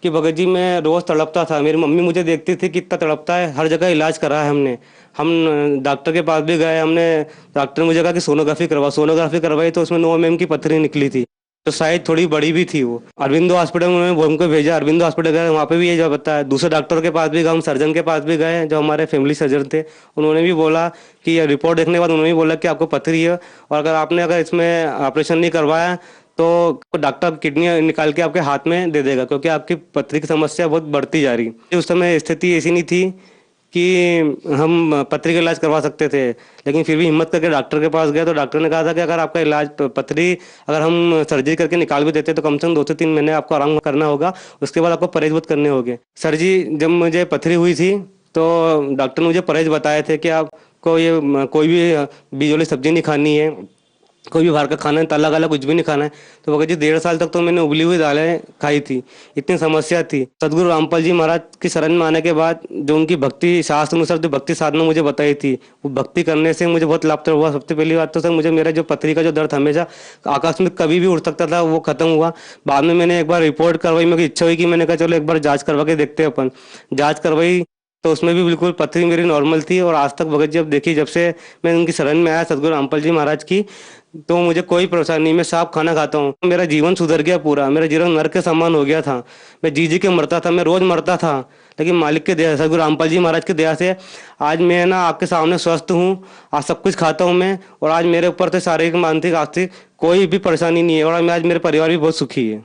कि भगत जी मैं रोज़ तड़पता था। मेरी मम्मी मुझे देखती थी कि इतना तड़पता है। हर जगह इलाज करा है हमने। हम डॉक्टर के पास भी गए, हमने डॉक्टर ने मुझे कहा कि सोनोग्राफी करवाई तो उसमें 9 mm की पथरी निकली थी, तो शायद थोड़ी बड़ी भी थी वो। अरविंदो हॉस्पिटल में उन्होंने हमको भेजा। अरविंदो हॉस्पिटल गए, वहाँ पे भी ये जो बताया। दूसरे डॉक्टर के पास भी गए, हम सर्जन के पास भी गए जो हमारे फैमिली सर्जन थे। उन्होंने भी बोला कि रिपोर्ट देखने के बाद उन्होंने भी बोला कि आपको पथरी है, और अगर इसमें ऑपरेशन नहीं करवाया तो डॉक्टर किडनी निकाल के आपके हाथ में दे देगा, क्योंकि आपकी पथरी की समस्या बहुत बढ़ती जा रही। उस समय स्थिति ऐसी नहीं थी कि हम पथरी का इलाज करवा सकते थे, लेकिन फिर भी हिम्मत करके डॉक्टर के पास गए। तो डॉक्टर ने कहा था कि अगर आपका इलाज पथरी अगर हम सर्जरी करके निकाल भी देते तो कम से कम 2 से 3 महीने आपको आराम करना होगा, उसके बाद आपको परहेज बहुत करने होंगे। सर जी, जब मुझे पथरी हुई थी तो डॉक्टर ने मुझे परहेज बताए थे कि आपको ये कोई भी बीज वाली सब्जी नहीं खानी है, कोई भी बाहर का खाना है, तला गला कुछ भी नहीं खाना है। तो भगत जी 1.5 साल तक तो मैंने उबली हुई दालें खाई थी, इतनी समस्या थी। सदगुरु रामपाल जी महाराज की शरण में आने के बाद जो उनकी भक्ति शास्त्र अनुसार जो भक्ति साधना मुझे बताई थी, वो भक्ति करने से मुझे बहुत लाभ हुआ। सबसे पहली बात तो सर, मुझे मेरा जो पथरी का जो दर्द हमेशा आकाश में कभी भी उड़ सकता था वो खत्म हुआ। बाद में मैंने एक बार रिपोर्ट करवाई, मेरी इच्छा हुई कि मैंने कहा चलो एक बार जाँच करवा के देखते हैं अपन। जाँच करवाई तो उसमें भी बिल्कुल पथरी मेरी नॉर्मल थी। और आज तक भगत जी, अब देखिए, जब से मैं उनकी शरण में आया सदगुरु रामपाल जी महाराज की, तो मुझे कोई परेशानी नहीं। मैं साफ खाना खाता हूँ, मेरा जीवन सुधर गया पूरा। मेरा जीवन नरक के समान हो गया था। मैं जी के मरता था, मैं रोज मरता था, लेकिन मालिक के दया, सदगुरु रामपाल जी महाराज की दया से आज मैं आपके सामने स्वस्थ हूँ। आज सब कुछ खाता हूँ मैं, और आज मेरे ऊपर से शारीरिक मानसिक आर्थिक कोई भी परेशानी नहीं है। और आज मेरे परिवार भी बहुत सुखी है।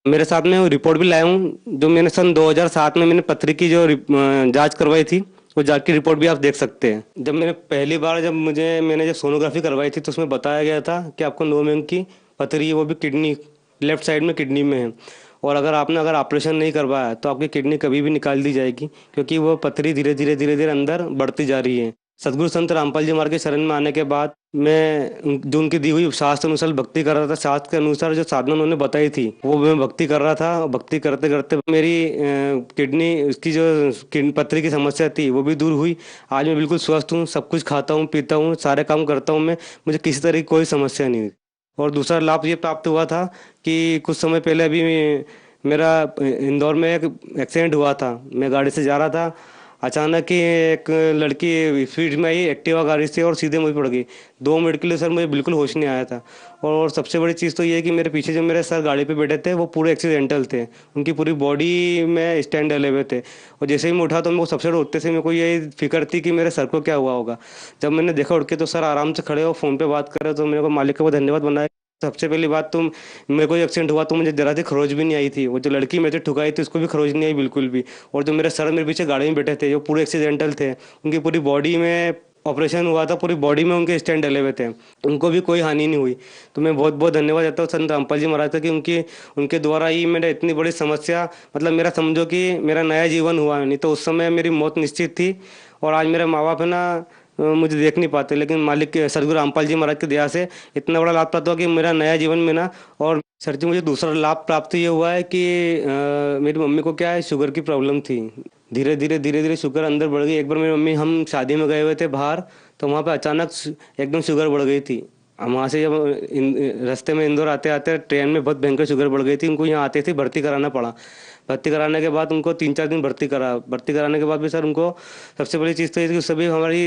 मेरे साथ में रिपोर्ट भी लाया हूँ, जो मैंने सन 2007 में मैंने पथरी की जो जांच करवाई थी, वो जांच की रिपोर्ट भी आप देख सकते हैं। जब मैंने जब सोनोग्राफी करवाई थी तो उसमें बताया गया था कि आपको 9 mm की पथरी है, वो भी किडनी लेफ्ट साइड में किडनी में है। और अगर ऑपरेशन नहीं करवाया तो आपकी किडनी कभी भी निकाल दी जाएगी, क्योंकि वो पथरी धीरे धीरे अंदर बढ़ती जा रही है। सदगुरु संत रामपाल जी महाराज के शरण में आने के बाद मैं जो उनकी दी हुई शास्त्र अनुसार भक्ति कर रहा था। शास्त्र के अनुसार जो साधना उन्होंने बताई थी वो मैं भक्ति कर रहा था। भक्ति करते करते मेरी किडनी, उसकी जो पथरी की समस्या थी वो भी दूर हुई। आज मैं बिल्कुल स्वस्थ हूँ, सब कुछ खाता हूँ, पीता हूँ, सारे काम करता हूँ मैं, मुझे किसी तरह की कोई समस्या नहीं हुई। और दूसरा लाभ ये प्राप्त हुआ था कि कुछ समय पहले अभी मेरा इंदौर में एक एक्सीडेंट हुआ था। मैं गाड़ी से जा रहा था, अचानक ही एक लड़की स्पीड में आई एक्टिवा गाड़ी से और सीधे मुझे पड़ गई। 2 मिनट के लिए सर मुझे बिल्कुल होश नहीं आया था। और सबसे बड़ी चीज़ तो ये है कि मेरे पीछे जो मेरे सर गाड़ी पे बैठे थे वो पूरे एक्सीडेंटल थे, उनकी पूरी बॉडी में स्टैंड डले हुए थे। और जैसे ही मैं उठा तो मेरे को सबसे बड़ा उठते से मेरे को ये फिक्र थी कि मेरे सर को क्या हुआ होगा। जब मैंने देखा उठ के तो सर आराम से खड़े हो, फ़ोन पर बात कर रहे हो, तो मेरे को मालिक का बहुत धन्यवाद बनाया। सबसे पहली बात तो मेरे को एक्सीडेंट हुआ तो मुझे जरा सी खरोच भी नहीं आई थी। वो जो लड़की मेरे से ठुकाई थी उसको भी खरोच नहीं आई बिल्कुल भी। और जो मेरे सर मेरे पीछे गाड़ी में बैठे थे जो पूरे एक्सीडेंटल थे, उनकी पूरी बॉडी में ऑपरेशन हुआ था, पूरी बॉडी में उनके स्टेंट डले हुए थे, उनको भी कोई हानि नहीं हुई। तो मैं बहुत बहुत धन्यवाद देता हूँ संत रामपाल जी महाराज का कि उनके द्वारा ही मेरा इतनी बड़ी समस्या, मतलब मेरा समझो कि मेरा नया जीवन हुआ है। नहीं तो उस समय मेरी मौत निश्चित थी। और आज मेरे माँ बाप है ना मुझे देख नहीं पाते, लेकिन मालिक के सदगुरु रामपाल जी महाराज की दया से इतना बड़ा लाभ प्राप्त हुआ कि मेरा नया जीवन में ना। और सर जी मुझे दूसरा लाभ प्राप्त ये हुआ है कि मेरी मम्मी को क्या है, शुगर की प्रॉब्लम थी। धीरे धीरे शुगर अंदर बढ़ गई। एक बार मेरी मम्मी, हम शादी में गए हुए थे बाहर, तो वहाँ पे अचानक एकदम शुगर बढ़ गई थी। हम वहाँ से जब रास्ते में इंदौर आते आते ट्रेन में बहुत भयंकर शुगर बढ़ गई थी। उनको यहाँ आते थे भर्ती कराना पड़ा। भर्ती कराने के बाद उनको 3-4 दिन भर्ती कराने के बाद भी सर उनको सबसे बड़ी चीज़ तो ये थी कि उस समय हमारी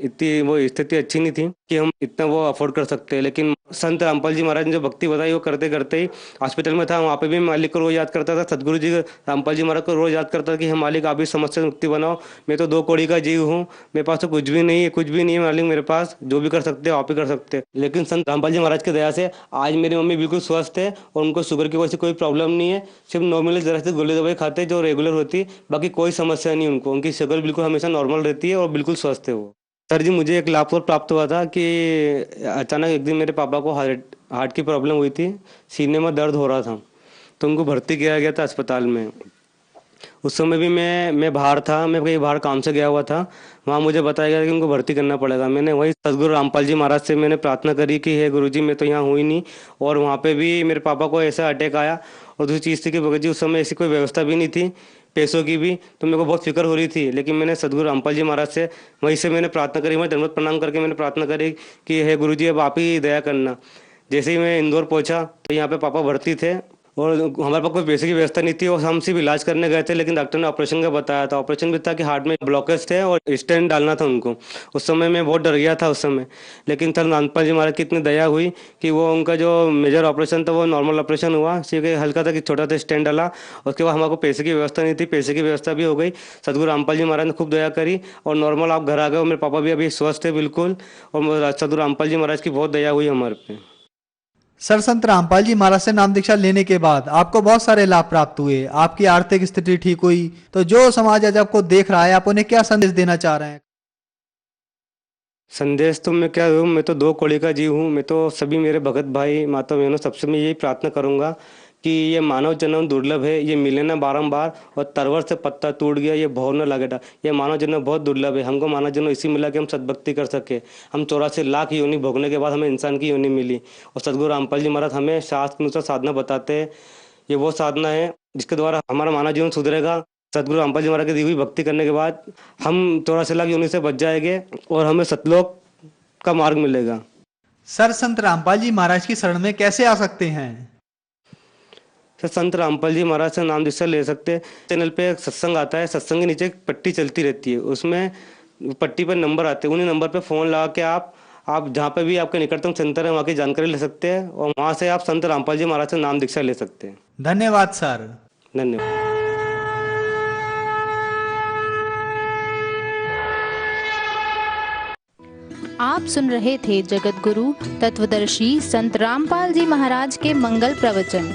इतनी वो स्थिति अच्छी नहीं थी कि हम इतना वो अफोर्ड कर सकते। लेकिन संत रामपाल जी महाराज ने जो भक्ति बताई वो करते करते ही हॉस्पिटल में था, वहाँ पे भी मालिक को रोज याद करता था। सदगुरु जी रामपाल जी महाराज को रोज याद करता था कि हम मालिक आप इस समस्या से मुक्ति बनाओ। मैं तो 2 कौड़ी का जीव हूँ, मेरे पास तो कुछ भी नहीं है मालिक, मेरे पास जो भी कर सकते हो आप ही कर सकते हैं। लेकिन संत रामपाल जी महाराज की दया से आज मेरी मम्मी बिल्कुल स्वस्थ है और उनको शुगर की वजह से कोई प्रॉब्लम नहीं है। सिर्फ नॉर्मली जरा से गोली दवाई खाते जो रेगुलर होती, बाकी कोई समस्या नहीं उनको। उनकी शुगर बिल्कुल हमेशा नॉर्मल रहती है और बिल्कुल स्वस्थ है वो। सर जी मुझे एक लाभ और प्राप्त हुआ था कि अचानक एक दिन मेरे पापा को हार्ट की प्रॉब्लम हुई थी, सीने में दर्द हो रहा था, तो उनको भर्ती किया गया था अस्पताल में। उस समय भी मैं बाहर था, मैं कहीं बाहर काम से गया हुआ था। वहाँ मुझे बताया गया कि उनको भर्ती करना पड़ेगा। मैंने वही सदगुरु रामपाल जी महाराज से मैंने प्रार्थना करी कि हे गुरुजी मैं तो यहाँ हुई नहीं। और वहाँ पे भी मेरे पापा को ऐसा अटैक आया। और दूसरी चीज़ थी कि भगत जी उस समय ऐसी कोई व्यवस्था भी नहीं थी पैसों की भी, तो मेरे को बहुत फिक्र हो रही थी। लेकिन मैंने सदगुरु रामपाल जी महाराज से वहीं से मैंने प्रार्थना करी, मैं दंडवत प्रणाम करके मैंने प्रार्थना करी कि हे गुरुजी अब आप ही दया करना। जैसे ही मैं इंदौर पहुंचा तो यहाँ पे पापा भर्ती थे और हमारे पास कोई पैसे की व्यवस्था नहीं थी और हम सिर्फ इलाज करने गए थे। लेकिन डॉक्टर ने ऑपरेशन का बताया था। ऑपरेशन भी था कि हार्ट में ब्लॉकेज थे और स्टेंट डालना था उनको। उस समय मैं बहुत डर गया था उस समय। लेकिन सर रामपाल जी महाराज की इतनी दया हुई कि वो उनका जो मेजर ऑपरेशन था वो नॉर्मल ऑपरेशन हुआ। सिर्फ हल्का था कि छोटा सा स्टेंट डाला। उसके बाद हमारे को पैसे की व्यवस्था नहीं थी, पैसे की व्यवस्था भी हो गई। सदगुरु रामपाल जी महाराज ने खूब दया करी और नॉर्मल आप घर आ गए। मेरे पापा भी अभी स्वस्थ है बिल्कुल। और सदगुरु रामपाल जी महाराज की बहुत दया हुई हमारे पे। सर संत रामपाल जी महाराज से नाम दीक्षा लेने के बाद आपको बहुत सारे लाभ प्राप्त हुए, आपकी आर्थिक स्थिति ठीक हुई। तो जो समाज आज आपको देख रहा है, आप उन्हें क्या संदेश देना चाह रहे हैं? संदेश तो मैं क्या दूँ, मैं तो 2 कौड़ी का जीव हूँ। मैं तो सभी मेरे भगत भाई माता बहनों सबसे मैं यही प्रार्थना करूँगा कि ये मानव जन्म दुर्लभ है, ये मिले ना बारंबार। और तरवर से पत्ता टूट गया ये भौर न लगेगा। ये मानव जन्म बहुत दुर्लभ है। हमको मानव जन्म इसी मिला कि हम सद्भक्ति कर सके। हम 84 लाख योनि भोगने के बाद हमें इंसान की योनि मिली। और सदगुरु रामपाल जी महाराज हमें शास्त्र के अनुसार साधना बताते हैं। ये वो साधना है जिसके द्वारा हमारा मानव जीवन सुधरेगा। सदगुरु रामपाल जी महाराज की दी हुई भक्ति करने के बाद हम 84 लाख योनि से बच जाएंगे और हमें सतलोक का मार्ग मिलेगा। सर संत रामपाल जी महाराज की शरण में कैसे आ सकते हैं? सर संत रामपाल जी महाराज से नाम दीक्षा ले सकते हैं। चैनल पे एक सत्संग आता है, सत्संग के नीचे एक पट्टी चलती रहती है, उसमें पट्टी पर नंबर आते हैं। उन्हीं नंबर पे फ़ोन लगा के आप जहाँ पे भी आपके निकटतम सेंटर है वहाँ की जानकारी ले सकते हैं और वहाँ से आप संत रामपाल जी महाराज से नाम दीक्षा ले सकते हैं। धन्यवाद सर। धन्यवाद। आप सुन रहे थे जगत गुरु तत्वदर्शी संत रामपाल जी महाराज के मंगल प्रवचन।